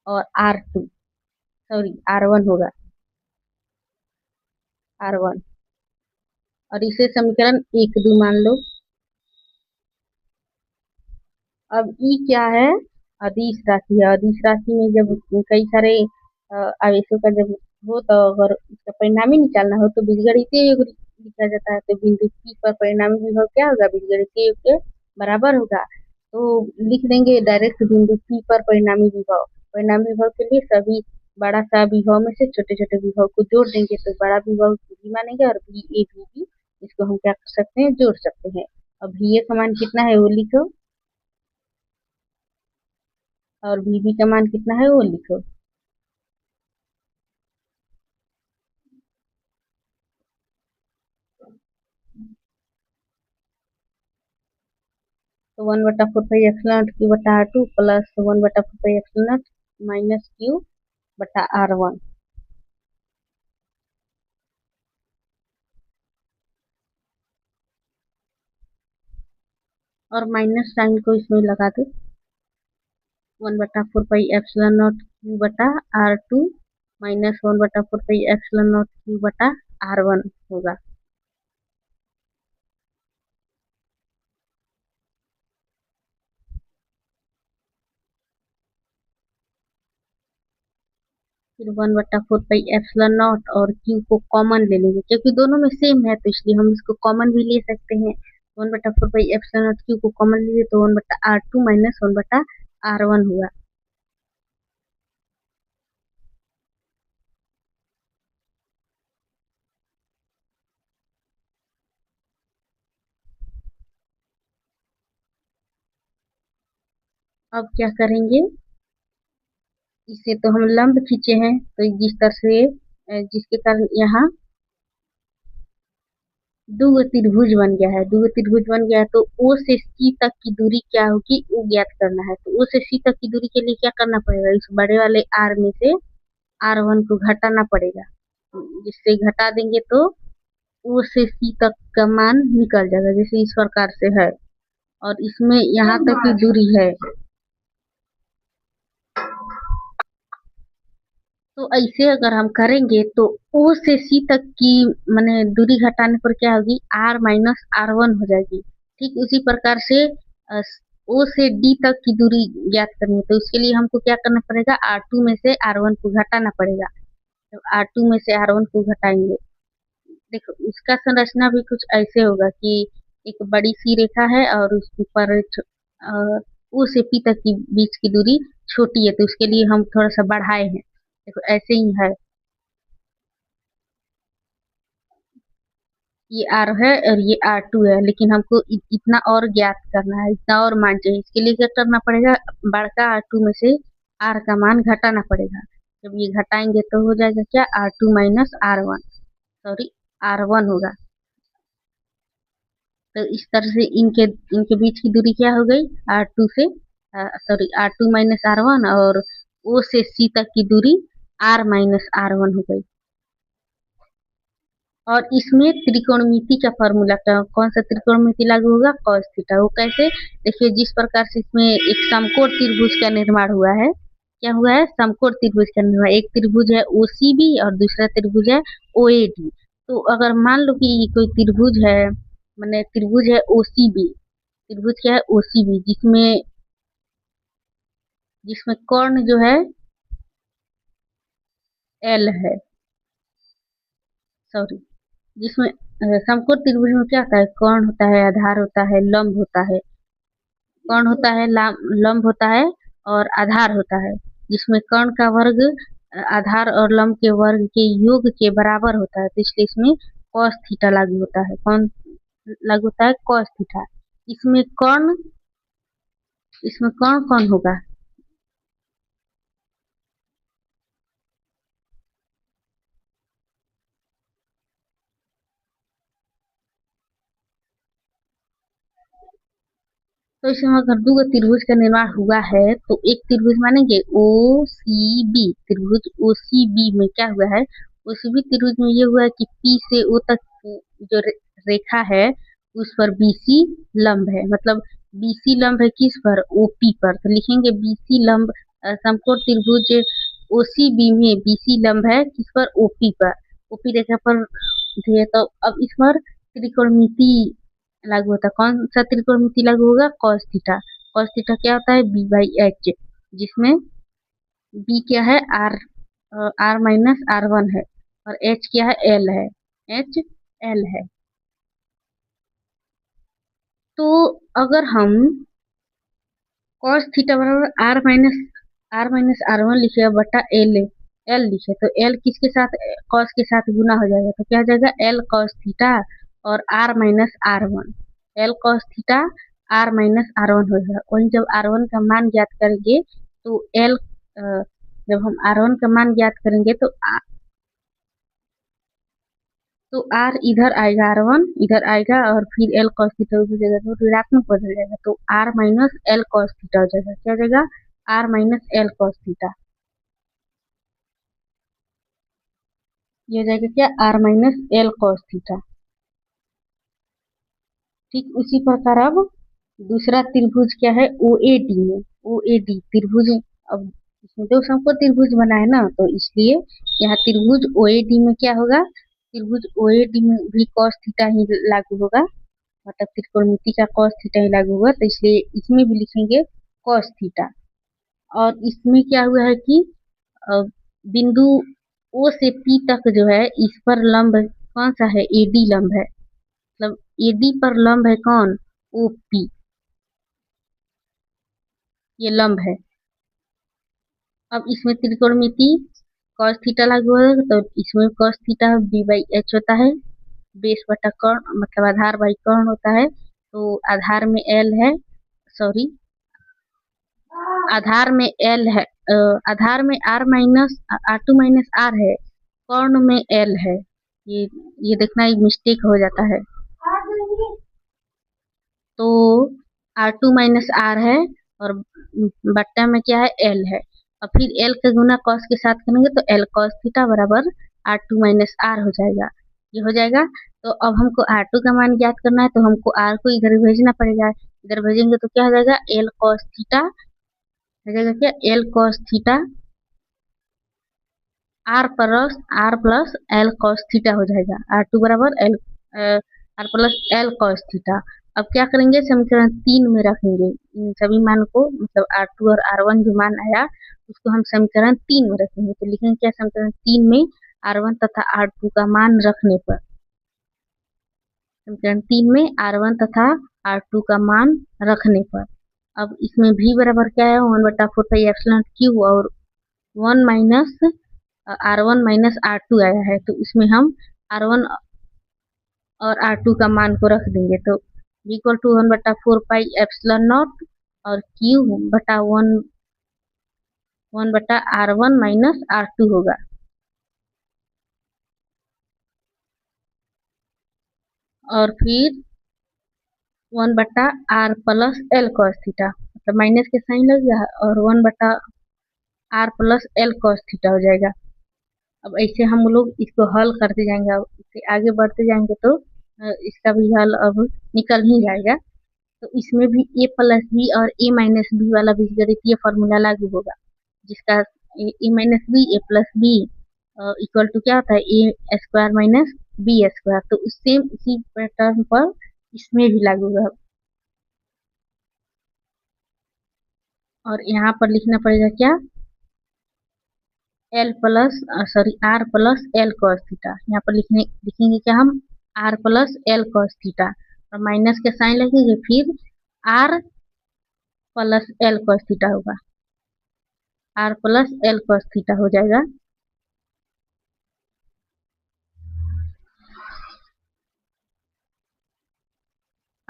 और R2, सॉरी R1 होगा, R1। और इसे समीकरण 1-2 मान लो। अब ई क्या है, अदिश राशि है। अदिश राशि में जब कई सारे आवेशों का जब हो, तो अगर इसका परिणामी निकालना हो तो बीजगणितीय योग लिखा जाता है। तो बिंदु P पर परिणामी विभव क्या होगा, बीजगणितीय योग के बराबर होगा। तो लिख देंगे डायरेक्ट बिंदु P पर परिणामी विभव। परिणामी विभव के लिए सभी बड़ा सा विभव में से छोटे छोटे विभव को जोड़ देंगे, तो बड़ा विभव भी मानेंगे, और VA इसको हम क्या कर सकते हैं, जोड़ सकते हैं। अब VA का मान कितना है वो लिखो, और VB का मान कितना है वो लिखो। तो 1/4πε0Q/R2 प्लस 1/4πε0 -Q/R1। और माइनस साइन को इसमें लगा दो। 1/4πε0Q/R2 माइनस 1/4πε0Q/R1 होगा। फिर 1/4πε0 और Q को कॉमन ले लेंगे, क्योंकि दोनों में सेम है, तो इसलिए हम इसको कॉमन भी ले सकते हैं। 1/4πε0 Q को कॉमन लिए तो 1/R2 माइनस 1/R1 हुआ। अब क्या करेंगे, इसे तो हम लंब खींचे हैं, तो जिस तरह से जिसके कारण यहाँ दो त्रिभुज बन गया है, दो त्रिभुज बन गया है, तो ओ से सी तक की दूरी क्या होगी वो ज्ञात करना है। तो ओ से सी तक की दूरी के लिए क्या करना पड़ेगा, इस बड़े वाले आर में से R1 को घटाना पड़ेगा। जिससे घटा देंगे तो ओ से सी तक का मान निकल जाएगा, जैसे इस प्रकार से है। और इसमें यहाँ तक की दूरी है, तो ऐसे अगर हम करेंगे तो ओ से सी तक की माने दूरी घटाने पर क्या होगी, R-R1 हो जाएगी। ठीक उसी प्रकार से ओ से डी तक की दूरी ज्ञात करनी है, तो उसके लिए हमको क्या करना पड़ेगा, R2 में से R1 को घटाना पड़ेगा। तो R2 में से R1 को घटाएंगे, देखो उसका संरचना भी कुछ ऐसे होगा कि एक बड़ी सी रेखा है और उस पर ओ से पी तक की बीच की दूरी छोटी है, तो उसके लिए हम थोड़ा सा बढ़ाए हैं। देखो ऐसे ही है, ये R है और ये R2 है, लेकिन हमको इतना और ज्ञात करना है, इतना और मान चाहिए। इसके लिए क्या करना पड़ेगा, बड़का R2 में से R का मान घटाना पड़ेगा। जब ये घटाएंगे तो हो जाएगा क्या, R2 minus R1, sorry R1 होगा। तो इस तरह से इनके इनके बीच की दूरी क्या हो गई, R2 से सॉरी R2 माइनस R1, और O से C तक की दूरी R माइनस R1 हो गई। और इसमें त्रिकोणमिति का फॉर्मूला कौन सा त्रिकोणमिति लागू होगा, cos थीटा। वो कैसे, देखिए जिस प्रकार से इसमें एक समकोण त्रिभुज का निर्माण हुआ है, क्या हुआ है, समकोण त्रिभुज का निर्माण। एक त्रिभुज है OCB और दूसरा त्रिभुज है OAD। तो अगर मान लो कि कोई त्रिभुज है, मैंने त्रिभुज है OCB, त्रिभुज क्या है OCB, जिसमें जिसमें कर्ण जो है L है, सॉरी जिसमें समकोण त्रिभुज में क्या होता है, कर्ण होता है, आधार होता है, लंब होता है, कर्ण होता है, लंब होता है और आधार होता है। जिसमें कर्ण का वर्ग आधार और लंब के वर्ग के योग के बराबर होता है, तो इसलिए इसमें cos थीटा लागू होता है। कौन लागू होता है, cos थीटा। इसमें कर्ण इसमें कर्ण कौन होगा, तो इसमें अगर दो त्रिभुज का निर्माण हुआ है तो एक त्रिभुज मानेंगे OCB, त्रिभुज OCB में क्या हुआ है, OCB त्रिभुज में ये हुआ है कि P से O तक जो रेखा है उस पर BC लंब है, मतलब BC लंब है किस पर, OP पर। तो लिखेंगे BC लंब, समकोण त्रिभुज OCB में BC लंब है किस पर, OP पर, OP रेखा पर है। तो अब इस पर त्रिकोणमिति लागू होता है। कौन सा त्रिकोणमिति लागू होगा, cos थीटा। cos थीटा क्या होता है, B/H, जिसमें B क्या है, R माइनस R1 है, और H क्या है, L है, H L है। तो अगर हम cos थीटा बराबर R माइनस R1 लिखे बटा L लिखे, तो L किसके साथ, cos के साथ गुना हो जाएगा, तो क्या हो जाएगा, L cos थीटा और R minus R1, L cos theta R minus R1 हो जाएगा। वहीं जब R1 का मान ज्ञात करेंगे तो जब हम R1 का मान ज्ञात करेंगे तो R इधर आएगा, R1 इधर आएगा, और फिर L cos थीटा उधर जगह तो ऋणात्मक बदल जाएगा, तो R minus L cos theta हो जाएगा। क्या हो जाएगा, R minus L cos theta, ये हो जाएगा क्या, R minus L cos theta. ठीक उसी प्रकार अब दूसरा त्रिभुज क्या है, OAD में, OAD त्रिभुज, अब इसमें दो समकोण त्रिभुज बना है ना, तो इसलिए यहाँ त्रिभुज OAD में क्या होगा, त्रिभुज OAD में भी cos थीटा ही लागू होगा, मतलब त्रिकोणमिति का cos थीटा ही लागू होगा, तो इसलिए इसमें भी लिखेंगे cos थीटा। और इसमें क्या हुआ है कि बिंदु O से P तक जो है इस पर लंब कौन सा है, AD लंब है, मतलब AD पर लंब है कौन, OP, ये लंब है। अब इसमें त्रिकोणमिति cos थीटा लागू होगा, तो इसमें cos थीटा B/H होता है, बेस बटा कर्ण, मतलब आधार बाई कर्ण होता है, तो आधार में L है, सॉरी आधार में एल है, आधार में R minus R two minus R है, कर्ण में एल है। ये देखना एक मिस्टेक हो जाता है। तो आर टू माइनस आर है और बट्टा में क्या है, एल है। और फिर एल का गुना कॉस के साथ करेंगे तो एल कॉस थीटा बराबर आर टू माइनस आर हो जाएगा। ये हो जाएगा। तो अब हमको आर टू का मान ज्ञात करना है, तो हमको आर को इधर भेजना पड़ेगा। इधर भेजेंगे तो क्या हो जाएगा, एल कॉस थीटा हो जाएगा। क्या, L cos theta R plus L cos theta हो जाएगा। आर टू बराबर L R plus L cos theta. अब क्या करेंगे, समीकरण 3 में रखेंगे इन सभी मान को, मतलब आर टू और आर वन जो मान आया उसको हम समीकरण 3 में रखेंगे। तो लिखेंगे क्या, समीकरण 3 में आर वन तथा आर टू का मान रखने पर, समीकरण 3 में आर वन तथा आर टू का मान रखने पर। अब इसमें v बराबर क्या है, 1/4π/क्यू और 1 minus R one minus R two आया है। तो इसमें हम आर वन और आर टू का मान को रख देंगे। तो इक्वल टू 1/4πε0 और क्यू बटा 1/r1 माइनस आर टू होगा। और फिर 1/r plus L cos theta, मतलब माइनस के साइन लग गया और 1/r plus L cos theta हो जाएगा। अब ऐसे हम लोग इसको हल करते जाएंगे, अब इससे आगे बढ़ते जाएंगे तो इसका भी हल अब निकल ही जाएगा। तो इसमें भी a प्लस बी और a माइनस बी वाला बीजगणितीय फॉर्मूला लागू होगा, जिसका a minus B A plus B equal to क्या होता है, A square minus B square. तो सेम इसी पैटर्न पर इसमें भी लागू होगा। और यहाँ पर लिखना पड़ेगा क्या, L plus R plus L cos theta. यहाँ पर लिखेंगे क्या हम, R plus L cos theta और माइनस के साइन लगेंगे, फिर R plus L cos theta होगा। R plus L cos theta हो जाएगा।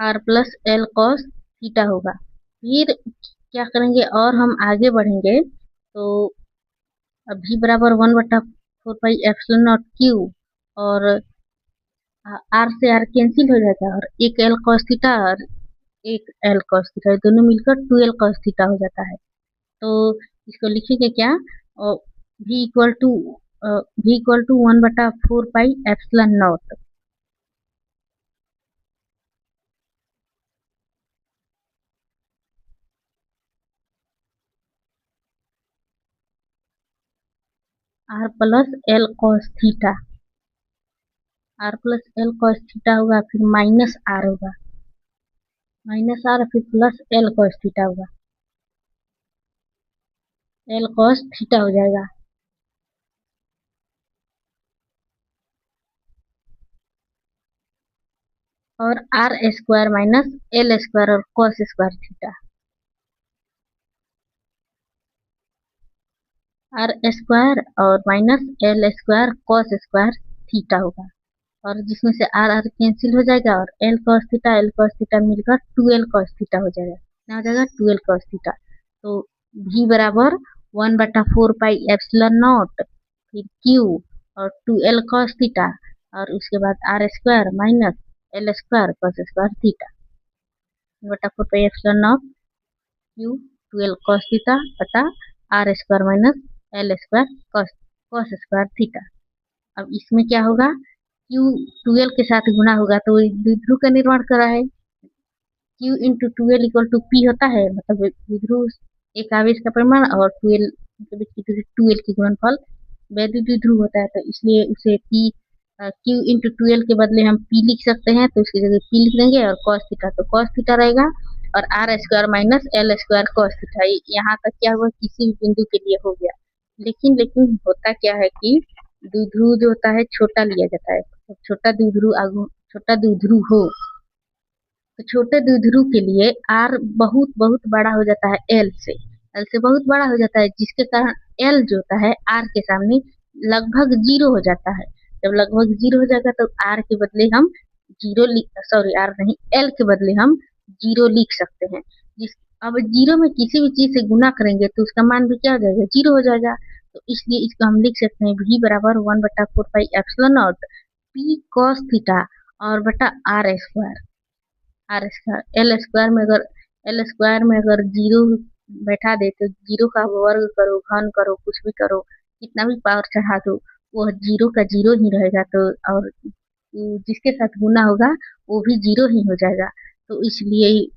R plus L cos theta होगा। फिर क्या करेंगे, और हम आगे बढ़ेंगे तो v बराबर 1/4πε0 और आर से आर कैंसिल हो जाएगा और एक एल कॉस थीटा और एक एल कॉस थीटा, दोनों मिलकर 2l कॉस थीटा हो जाता है। तो इसको लिखेंगे क्या, v equal to 1/4πε0 R plus L cos theta. R plus L cos theta होगा, फिर माइनस आर होगा, माइनस आर फिर प्लस एल कॉस थीटा होगा। एल कॉस थीटा हो जाएगा। और R square minus L square और cos square theta, R square और minus L square cos square theta होगा। और जिसमें से आर आर कैंसिल हो जाएगा और एल कॉस थीटा मिलकर 2l कॉस थीटा हो जाएगा। क्या हो जाएगा, 2l कॉस थीटा। तो v बराबर 1/4πε0 फिर q और 2l कॉस थीटा और उसके बाद R square minus L square cos square theta 1/4πε0 q 2l cos theta बटा R square minus L square cos square theta. अब इसमें क्या होगा, q 2l के साथ गुना होगा तो द्विध्रुव का निर्माण करा है। q into 2l equal to p होता है, मतलब द्विध्रुव एक आवेश का परिमाण और 2l मतलब 2l की गुणनफल वैद्युत द्विध्रुव होता है। तो इसलिए उसे p q इंटू 2l के बदले हम p लिख सकते हैं, तो उसकी जगह p लिख देंगे और cos थीटा तो cos थीटा रहेगा और R square minus L square cos theta. यहाँ तक क्या हुआ, किसी भी बिंदु के लिए हो गया। लेकिन होता क्या है कि द्विध्रुव जो होता है छोटा लिया जाता है। तो छोटा द्विध्रुव हो तो छोटे द्विध्रुव के लिए आर बहुत बहुत बड़ा हो जाता है एल से बहुत बड़ा हो जाता है, जिसके कारण एल जो होता है आर के सामने लगभग 0 हो जाता है। जब लगभग 0 हो जाएगा तो आर के बदले हम आर नहीं, एल के बदले हम 0 लिख सकते हैं। जिस अब जीरो में किसी भी चीज से गुना करेंगे तो उसका मान भी क्या हो जाएगा, जीरो हो जाएगा। तो इसलिए इसको हम लिख सकते हैं v बराबर 1/4 pi epsilon not P cos theta और बटा आर स्क्वायर एल स्क्वायर में अगर जीरो बैठा दे तो जीरो का वर्ग करो, घन करो, कुछ भी करो, कितना भी पावर चढ़ा दो, वो जीरो का जीरो ही रहेगा। तो और जिसके साथ गुना होगा वो भी जीरो ही हो जाएगा। तो इसलिए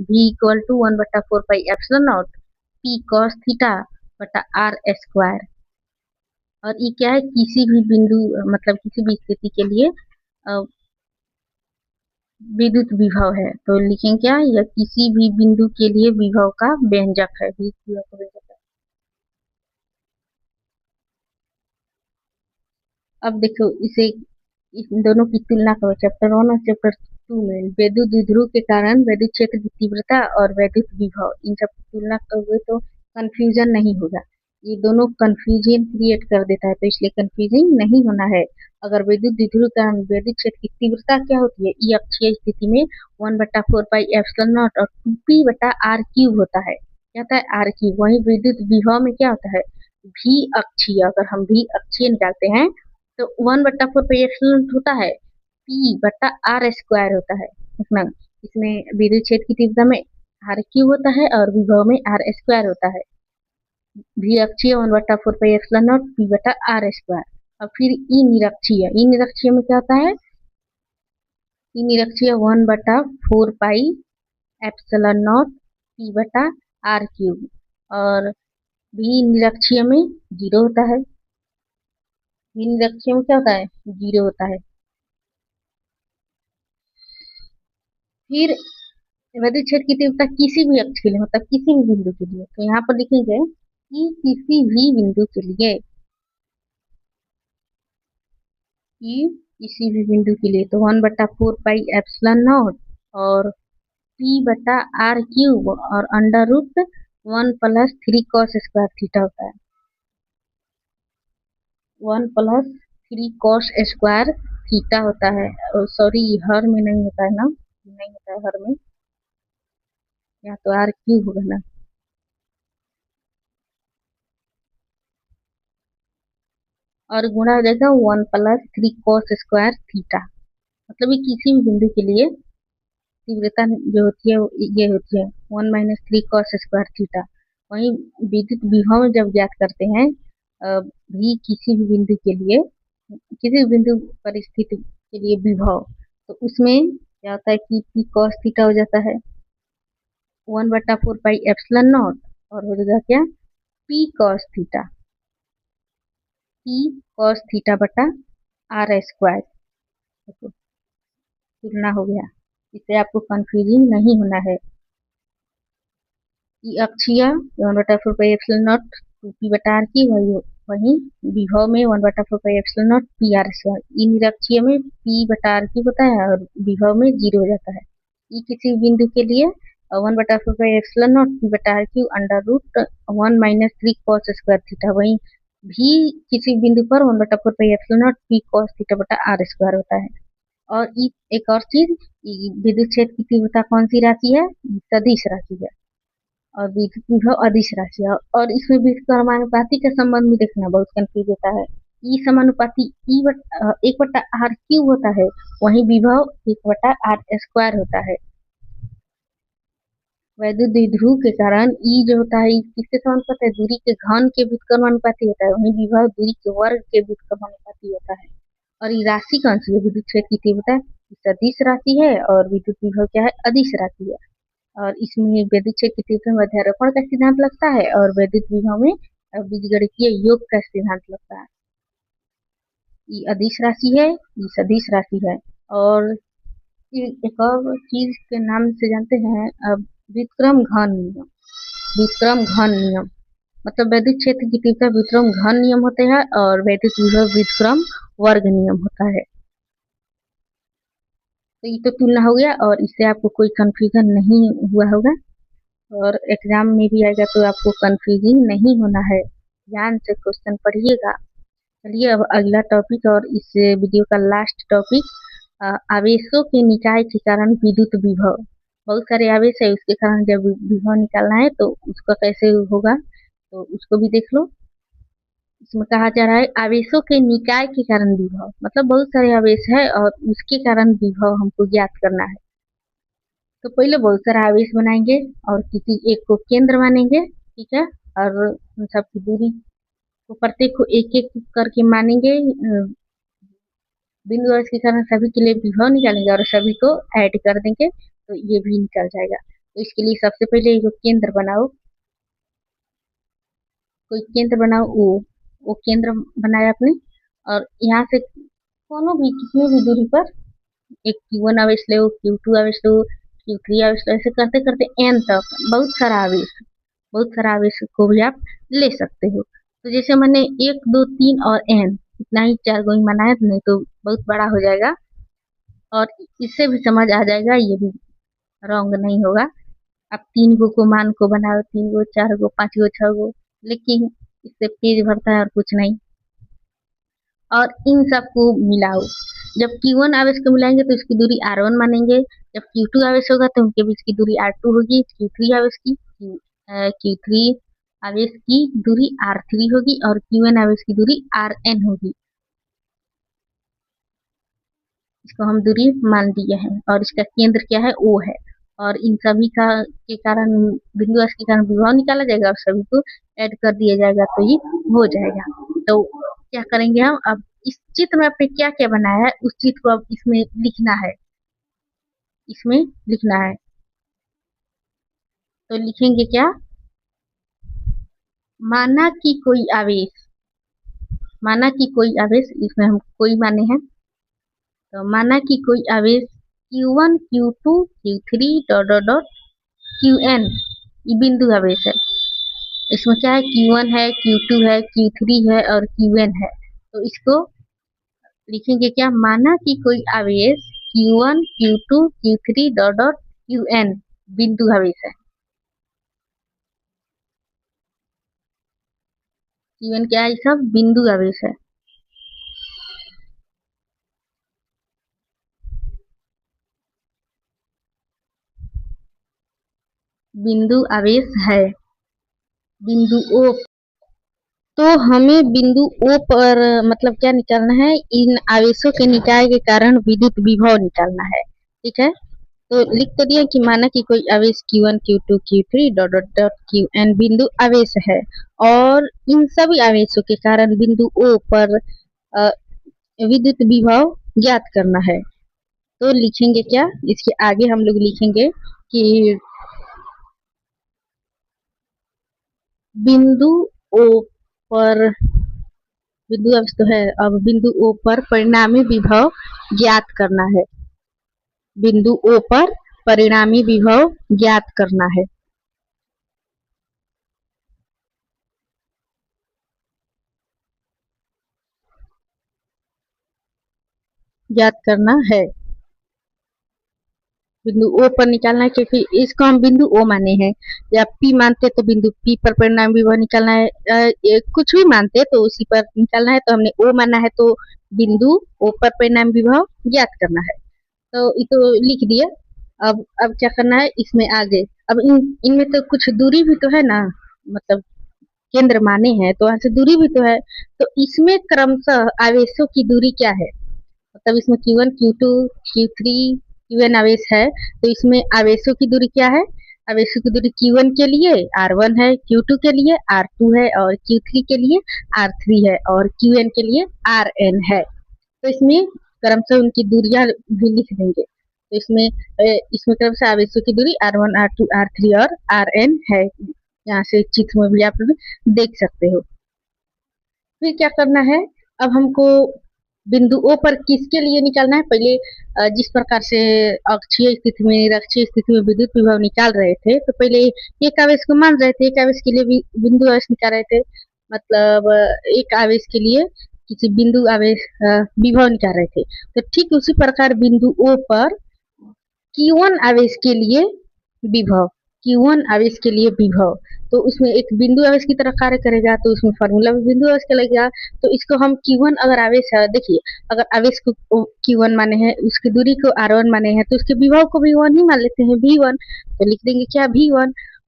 v = 1/4 pi epsilon not P cos theta बटा आर स्क्वायर। और ये क्या है, किसी भी बिंदु मतलब किसी भी स्थिति के लिए विद्युत विभव है। तो लिखेंगे क्या, यह किसी भी बिंदु के लिए विभव का व्यंजक है, विभव का व्यंजक है। अब देखो इसे इन दोनों की तुलना करो चैप्टर 1 और चैप्टर 2 में। वैद्युत द्विध्रुव के कारण वैद्युत क्षेत्र की तीव्रता और वैद्युत विभव, इन सब की तुलना करोगे तो कंफ्यूजन नहीं होगा। ये दोनों कंफ्यूजन क्रिएट कर देता है, तो इसलिए कंफ्यूजिंग नहीं होना है। अगर वैद्युत द्विध्रुव के कारण वैद्युत क्षेत्र की तीव्रता क्या होती है, ई अक्षीय स्थिति में 1/4 पाई एप्सिलॉन नॉट और 2p/r³ होता है। क्या होता है, r³। वही विद्युत विभव में क्या होता है, भी अक्षीय। अगर हम भी अक्षीय निकालते हैं तो 1/4 पाई एप्सिलॉन होता है, p/r² होता है। इसमें विद्युत क्षेत्र की तीव्रता में r³ होता है और विभव में r² होता है। भी अक्षीय 1/4 पाई एप्सिलॉन नॉट p/r²। और फिर ई निरक्षीय में क्या होता है, ई निरक्षीय 1/4 पाई एप्सिलॉन नॉट p/r³। और भी निरक्षीय में जीरो होता है। भी निरक्षीय में क्या होता है, जीरो होता है। फिर वैद्युत क्षेत्र की तीव्रता किसी भी अक्ष के लिए, मतलब किसी भी बिंदु के लिए, तो यहाँ पर लिखेंगे कि किसी भी बिंदु के लिए, तो 1/4 पाई एप्सिलॉन नॉट और p/r³ और √1+3 cos² थीटा होता है। 1+3 cos² थीटा होता है। सॉरी, हर में नहीं होता है ना, नहीं होता है हर में, या तो r³ होगा ना। और गुणा हो जाएगा 1+3 cos² थीटा। मतलब ये किसी भी बिंदु के लिए तीव्रता जो होती है ये होती है 1 - 3 cos² थीटा। वहीं विद्युत विभव जब ज्ञात करते हैं भी किसी भी बिंदु के लिए, किसी भी बिंदु परिस्थिति के लिए विभव, तो उसमें क्या होता है कि p cos थीटा हो जाता है 1/4 पाई एप्सिलॉन नॉट और हो जाएगा क्या, p cos थीटा बटा r²। तुलना हो गया, इससे आपको कंफ्यूजिंग नहीं होना है। ई अक्षीय 1/4 पाई एप्सिलॉन नॉट 2p/r³ वही विभव में 1/4 पाई एप्सिलॉन नॉट p/r²। ई निरक्षीय में p/r³ होता है और विभव में जीरो हो जाता है। ई किसी बिंदु के लिए 1/4 pi epsilon not p/r³ √1 - 3 cos² theta. वही भी किसी बिंदु पर 1/4 pi epsilon naught p cos theta बटा r² होता है। और एक और चीज, विद्युत क्षेत्र की तीव्रता कौन सी राशि है, सदिश राशि है। और विद्युत विभव अदिश राशि है। और इसमें विद्युत समानुपाती का संबंध भी देखना बहुत कंफ्यूज होता है। ई समानुपाती 1/r³ होता है, वही विभव 1/r² होता है। वैद्युत द्विध्रुव के कारण ई जो होता है किसके समानुपाती है, दूरी के घन के व्युत्क्रमानुपाती होता है। वही विभव दूरी के वर्ग के व्युत्क्रमानुपाती होता है। और ये राशि कौन सी है, विद्युत क्षेत्र की तीव्रता सदिश राशि है और विद्युत विभव क्या है, अदिश राशि है। और इसमें वैद्युत क्षेत्र की तीव्रता में अध्यारोपण का सिद्धांत लगता है और वैद्युत विभव में बीजगणितीय योग का सिद्धांत लगता है। ये अदिश राशि है, ये सदिश राशि है। और एक और चीज के नाम से जानते हैं व्युत्क्रम घन नियम। व्युत्क्रम घन नियम मतलब वैद्युत क्षेत्र की तीव्रता व्युत्क्रम घन नियम होते हैं और वैद्युत विभव व्युत्क्रम वर्ग नियम होता है। तो ये तो तुलना हो गया और इससे आपको कोई कंफ्यूजन नहीं हुआ होगा और एग्जाम में भी आएगा तो आपको कंफ्यूजिंग नहीं होना है। ध्यान से क्वेश्चन पढ़िएगा। चलिए अब अगला टॉपिक और इस वीडियो का लास्ट टॉपिक, आवेशों के निकाय के कारण विद्युत विभव। बहुत सारे आवेश है, उसके कारण जब विभव निकालना है तो उसका कैसे होगा तो उसको भी देख लो। इसमें कहा जा रहा है आवेशों के निकाय के कारण विभव, मतलब बहुत सारे आवेश है और उसके कारण विभव हमको ज्ञात करना है। तो पहले बहुत सारा आवेश बनाएंगे और किसी एक को केंद्र मानेंगे, ठीक है, और उन सबकी दूरी को प्रत्येक को एक एक करके मानेंगे। बिंदु और इसके कारण सभी के लिए विभव निकालेंगे और सभी को ऐड कर देंगे तो ये भी निकल जाएगा। तो इसके लिए सबसे पहले एक केंद्र बनाओ, कोई केंद्र बनाओ, वो केंद्र बनाया आपने और यहाँ से दोनों भी कितनी भी दूरी पर एक Q1 आवेश लो, Q2 आवेश लो, Q3 आवेश लो, ऐसे करते करते n तक बहुत सारा आवेश को भी आप ले सकते हो। तो जैसे मैंने 1 2 3 और n इतना ही 4 गो ही बनाया, नहीं तो बहुत बड़ा हो जाएगा और इससे भी समझ आ जाएगा, ये भी रॉन्ग नहीं होगा। आप 3 गो को मान को बनाओ, 3 गो 4 गो 5 गो 6 गो, लेकिन इससे पेज भरता है और कुछ नहीं। और इन सबको मिलाओ, जब Q1 आवेश को मिलाएंगे तो इसकी दूरी R1 मानेंगे, जब Q2 आवेश होगा तो उनके बीच की दूरी R2 होगी, Q3 आवेश की दूरी R3 होगी और Qn आवेश की दूरी Rn होगी। इसको हम दूरी मान दिए हैं और इसका केंद्र क्या है, O है। और इन सभी का के कारण बिंदु S के कारण विभव निकाला जाएगा और सभी को ऐड कर दिया जाएगा तो ये हो जाएगा। तो क्या करेंगे हम, अब इस चित्र में आपने क्या क्या बनाया है उस चित्र को अब इसमें लिखना है, तो लिखेंगे क्या, माना कि कोई आवेश, इसमें हम कोई माने हैं, तो माना कि कोई आवेश Q1 Q2 Q3 dot dot dot Qn ये बिंदु आवेश है। इसमें क्या है, Q1 है, Q2 है, Q3 है और Qn है। तो इसको लिखेंगे क्या, माना कि कोई आवेश Q1 Q2 Q3 dot dot Qn बिंदु आवेश है। Qn क्या है, सब बिंदु आवेश है। बिंदु आवेश है, बिंदु O। तो हमें बिंदु O पर मतलब क्या निकालना है, इन आवेशों के निकाय के कारण विद्युत विभव निकालना है, ठीक है। तो लिख तो दिया कि माना कि कोई आवेश Q1 Q2 Q3 dot dot dot Qn बिंदु आवेश है और इन सभी आवेशों के कारण बिंदु O पर विद्युत विभव ज्ञात करना है। तो लिखेंगे क्या, इसके आगे हम लोग लिखेंगे कि बिंदु O पर, बिंदु आवेश तो है, अब बिंदु O पर परिणामी विभव ज्ञात करना है, बिंदु O पर परिणामी विभव ज्ञात करना है। बिंदु O पर निकालना है, क्योंकि इसको हम बिंदु O माने हैं, या P मानते तो बिंदु P पर परिणाम विभव निकालना है, कुछ भी मानते तो उसी पर निकालना है। तो हमने O माना है तो बिंदु O पर परिणाम विभव ज्ञात करना है। तो ये तो लिख दिया। अब क्या करना है, इसमें आगे अब इनमें तो कुछ दूरी भी तो है ना, मतलब केंद्र माने हैं तो वहां से दूरी भी तो है। तो इसमें क्रमशः आवेशों की दूरी क्या है, मतलब इसमें Q1 Q2 Q3 Qn आवेश है, तो इसमें आवेशों की दूरी क्या है, आवेशों की दूरी Q1 के लिए R1 है, Q2 के लिए R2 है और Q3 के लिए R3 है और Qn के लिए Rn है। तो इसमें क्रमशः उनकी दूरियां भी लिख देंगे। तो इसमें क्रमशः आवेशों की दूरी R1 R2 R3 और Rn है। यहाँ से चित्र में भी आप लोग देख सकते हो। फिर क्या करना है, अब हमको बिंदु O पर किसके लिए निकालना है, पहले जिस प्रकार से अक्षीय स्थिति में निरक्षीय स्थिति में विद्युत विभव निकाल रहे थे, तो पहले एक आवेश को मान रहे थे, एक आवेश के लिए भी बिंदु आवेश निकाल रहे थे, मतलब एक आवेश के लिए किसी बिंदु आवेश विभव निकाल रहे थे। तो ठीक उसी प्रकार बिंदु O पर Q1 आवेश के लिए विभव, Q1 आवेश के लिए विभव तो उसमें एक बिंदु आवेश की तरह कार्य करेगा, तो उसमें फार्मूला भी बिंदु आवेश का लगेगा। तो इसको हम Q1 अगर आवेश है, देखिए अगर आवेश को Q1 माने हैं, उसकी दूरी को R1 माने हैं, तो उसके विभव को भी 1 ही मान लेते हैं, V1। तो लिख देंगे क्या,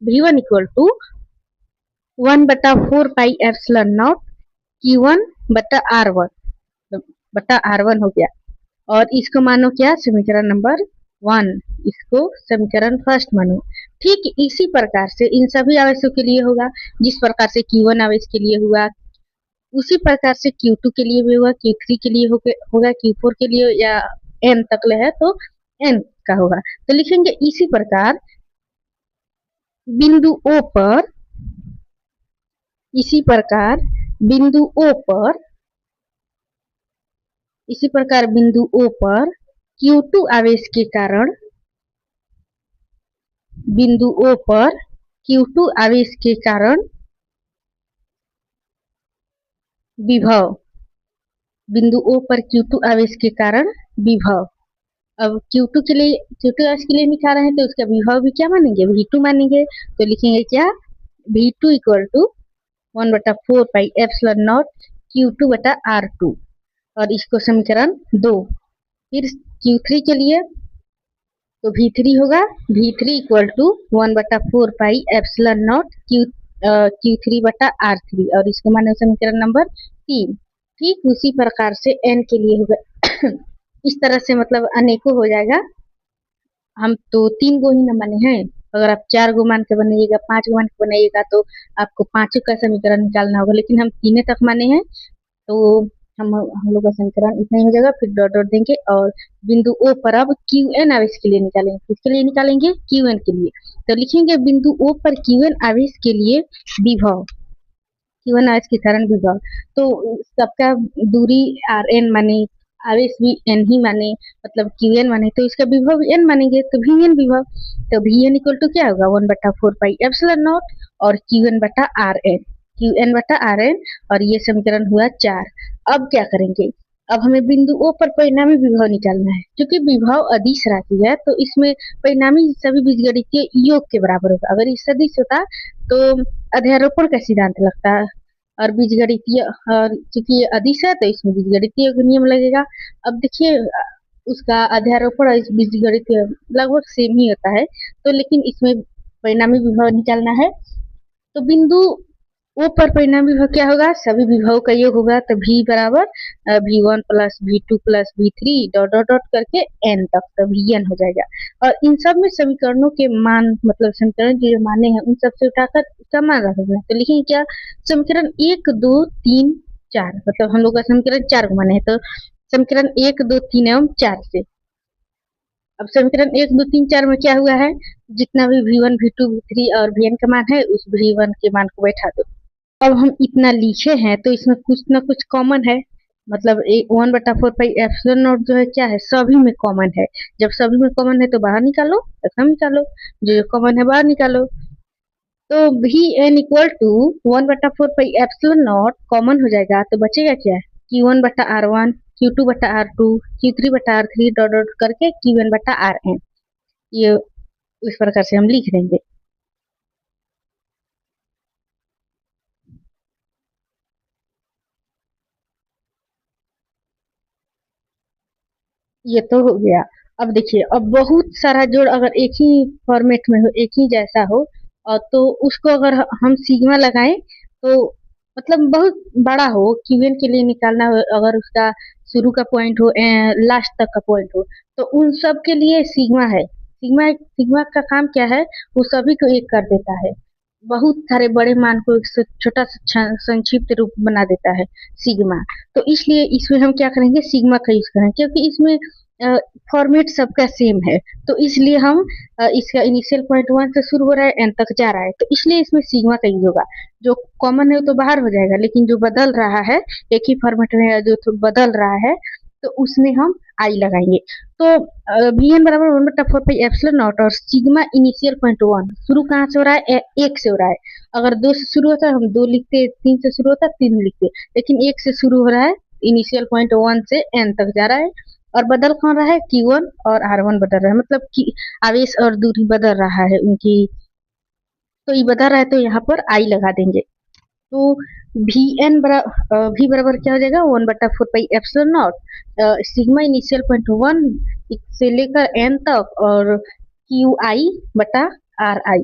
V1 equal to 1/4 pi epsilon nought Q1 बटा R1 हो गया। और इसको मानो क्या, समीकरण नंबर 1, इसको समीकरण फर्स्ट मानो। ठीक इसी प्रकार से इन सभी आवेशों के लिए होगा, जिस प्रकार से Q1 आवेश के लिए हुआ उसी प्रकार से Q2 के लिए भी होगा, Q3 के लिए होगा, Q4 के लिए, या N तक ले है तो N का होगा। तो लिखेंगे इसी प्रकार बिंदु O पर, इसी प्रकार बिंदु O पर Q2 आवेश के कारण, बिंदु O पर Q2 आवेश के कारण विभव, बिंदु O पर Q2 आवेश के कारण विभव। अब Q2 आवेश के लिए निकाल रहे हैं, तो उसका विभव भी क्या मानेंगे, V2 मानेंगे। तो लिखेंगे क्या, V2 equal to 1/4 pi epsilon nought Q2 बटा R2, और इसको समीकरण 2। फिर Q3 के लिए तो V3 होगा, V3 equal to 1/4 pi epsilon nought Q3 बटा R3, और इसको माने समीकरण नंबर 3। ठीक उसी प्रकार से N के लिए होगा। इस तरह से मतलब अनेकों हो जाएगा। हम तो 3 गो ही न माने हैं, अगर आप 4 गो मान के बनाइएगा, 5 गो मान के बनाइएगा, तो आपको 5 का समीकरण निकालना होगा, लेकिन हम 3 तक माने हैं, तो हम लोग का समीकरण इतना ही हो जाएगा। फिर डॉट डॉट देंगे, और बिंदु O पर अब Qn आवेश के लिए निकालेंगे। किसके लिए निकालेंगे, Qn के लिए। तो लिखेंगे बिंदु O पर Qn आवेश के लिए विभव, Q1 आवेश के कारण विभव। तो सबका दूरी Rn माने, आवेश भी N ही माने, मतलब Qn माने, तो इसका विभव भी N मानेंगे, तो Vn विभव। तो Vn इक्वल टू क्या होगा, 1/4 पाई एप्सिलॉन नॉट और Qn बटा Rn, और ये समीकरण हुआ 4। अब क्या करेंगे, अब हमें बिंदु O पर परिणामी विभव निकालना है। क्योंकि विभव अदिश राशि है, तो इसमें परिणामी सभी बीजगणितीय योग के बराबर होगा। अगर ये सदिश होता तो अध्यारोपण का सिद्धांत लगता है, और बीजगणितीय, और चूंकि ये अदिश है तो इसमें बीजगणितीय नियम लगेगा। अब देखिए उसका अध्यारोपण और बीजगणितीय लगभग सेम ही होता है, तो लेकिन इसमें परिणामी विभव निकालना है। तो बिंदु O पर परिणामी विभव क्या होगा, सभी विभव का योग होगा, तो V बराबर V1 plus V2 plus V3 dot dot dot करके N तक, तो Vn हो जाएगा। और इन सब में समीकरणों के मान, मतलब समीकरण जो माने हैं उन सबसे उठाकर उसका मान रख देना। तो लिखेंगे क्या, समीकरण 1 2 3 4, मतलब हम लोग का समीकरण 4 को माने हैं, तो समीकरण 1 2 3 एवं 4 से। अब समीकरण 1 2 3 4 में क्या हुआ है, जितना भी V1 V2 V3 और Vn का मान है, उस V1 के मान को बैठा दो। अब हम इतना लिखे हैं, तो इसमें कुछ ना कुछ कॉमन है, मतलब 1/4 पाई एप्सिलॉन नॉट जो है क्या है, सभी में कॉमन है। जब सभी में कॉमन है तो बाहर निकालो, तथा निकालो, जो कॉमन है बाहर निकालो। तो Vn equal to 1/4 pi epsilon nought common हो जाएगा, तो बचेगा क्या, Q1 बटा R1, Q2 बटा R2, Q3 बटा R3 डॉट डॉट करके Qn बटा Rn। ये इस प्रकार से हम लिख देंगे। ये तो हो गया। अब देखिए, अब बहुत सारा जोड़ अगर एक ही फॉर्मेट में हो, एक ही जैसा हो, और तो उसको अगर हम सिग्मा लगाएं, तो मतलब बहुत बड़ा हो, Qn के लिए निकालना हो, अगर उसका शुरू का पॉइंट हो, लास्ट तक का पॉइंट हो, तो उन सब के लिए सिग्मा है। सिग्मा का काम क्या है, वो सभी को एक कर देता है, बहुत सारे बड़े मान को एक छोटा सा संक्षिप्त रूप बना देता है सिग्मा। तो इसलिए इसमें हम क्या करेंगे, सिग्मा का यूज करेंगे, क्योंकि इसमें फॉर्मेट सबका सेम है। तो इसलिए हम इसका इनिशियल पॉइंट 1 से शुरू हो रहा है, एन तक जा रहा है, तो इसलिए इसमें सिग्मा का यूज होगा। जो कॉमन है तो बाहर हो जाएगा, लेकिन जो बदल रहा है एक ही फॉर्मेट में, जो बदल रहा है, तो उसमें हम आई लगाएंगे। तो Vn बराबर 1/4 पाई एप्सिलॉन नॉट, और सिग्मा इनिशियल पॉइंट 1 शुरू कहाँ से हो रहा है, 1 से हो रहा है। अगर 2 से शुरू होता है हम 2 लिखते, 3 से शुरू होता है 3 लिखते, लेकिन 1 से शुरू हो रहा है, इनिशियल पॉइंट 1 से n तक जा रहा है, और बदल कौन रहा है, Q1 और R1 बदल रहा है, मतलब कि आवेश और दूरी बदल रहा है उनकी। तो ये बता रहा है तो यहाँ पर आई लगा देंगे। तो वी बराबर क्या हो जाएगा 1/4 pi epsilon not sigma initial point 1 से लेकर एन तक और क्यू आई बटा आर आई,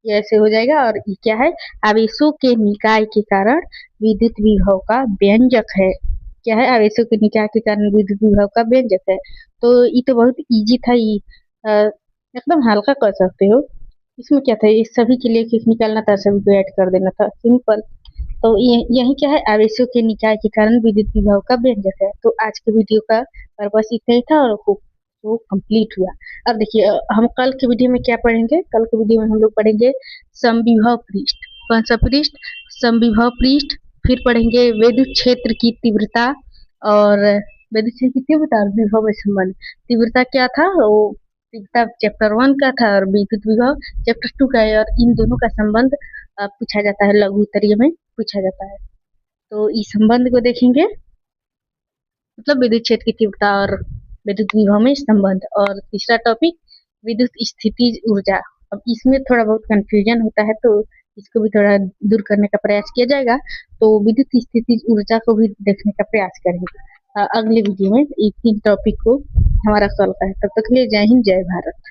ये ऐसे हो जाएगा। और ये क्या है, आवेशों के निकाय के कारण विद्युत विभव का व्यंजक है। क्या है, आवेशों के निकाय के कारण विद्युत विभव का व्यंजक है। तो ये तो बहुत इजी था, ये एकदम हल्का कर सकते हो। इसमें क्या था, इस सभी के लिए किस निकालना था, सभी को ऐड कर देना था, सिंपल। तो यही क्या है, आवेशों के निकाय के कारण विद्युत विभव का व्यंजक है। तो आज के वीडियो का पर्पस इतना ही था और वो कंप्लीट हुआ। अब देखिए हम कल के वीडियो में क्या पढ़ेंगे, कल के वीडियो में हम लोग पढ़ेंगे समविभव पृष्ठ। कौन सा पृष्ठ, समविभव पृष्ठ। फिर पढ़ेंगे विद्युत क्षेत्र की तीव्रता और विद्युत क्षेत्र की तीव्रता और विभव में संबंध। तीव्रता क्या था, वो तीव्रता चैप्टर 1 का था और विद्युत विभव चैप्टर 2 का है। और इन दोनों का संबंध पूछा जाता है, लघु उत्तरीय में पूछा जाता है। तो इस संबंध को देखेंगे, मतलब विद्युत क्षेत्र की तीव्रता और विद्युत विभव में संबंध। और तीसरा टॉपिक विद्युत स्थितिज ऊर्जा। अब इसमें थोड़ा बहुत कंफ्यूजन होता है, तो इसको भी थोड़ा दूर करने का प्रयास किया जाएगा। तो विद्युत स्थितिज ऊर्जा को भी देखने का प्रयास करेंगे अगले वीडियो में। 3 टॉपिक को हमारा सॉल्व है। तब तक के लिए जय हिंद, जय भारत।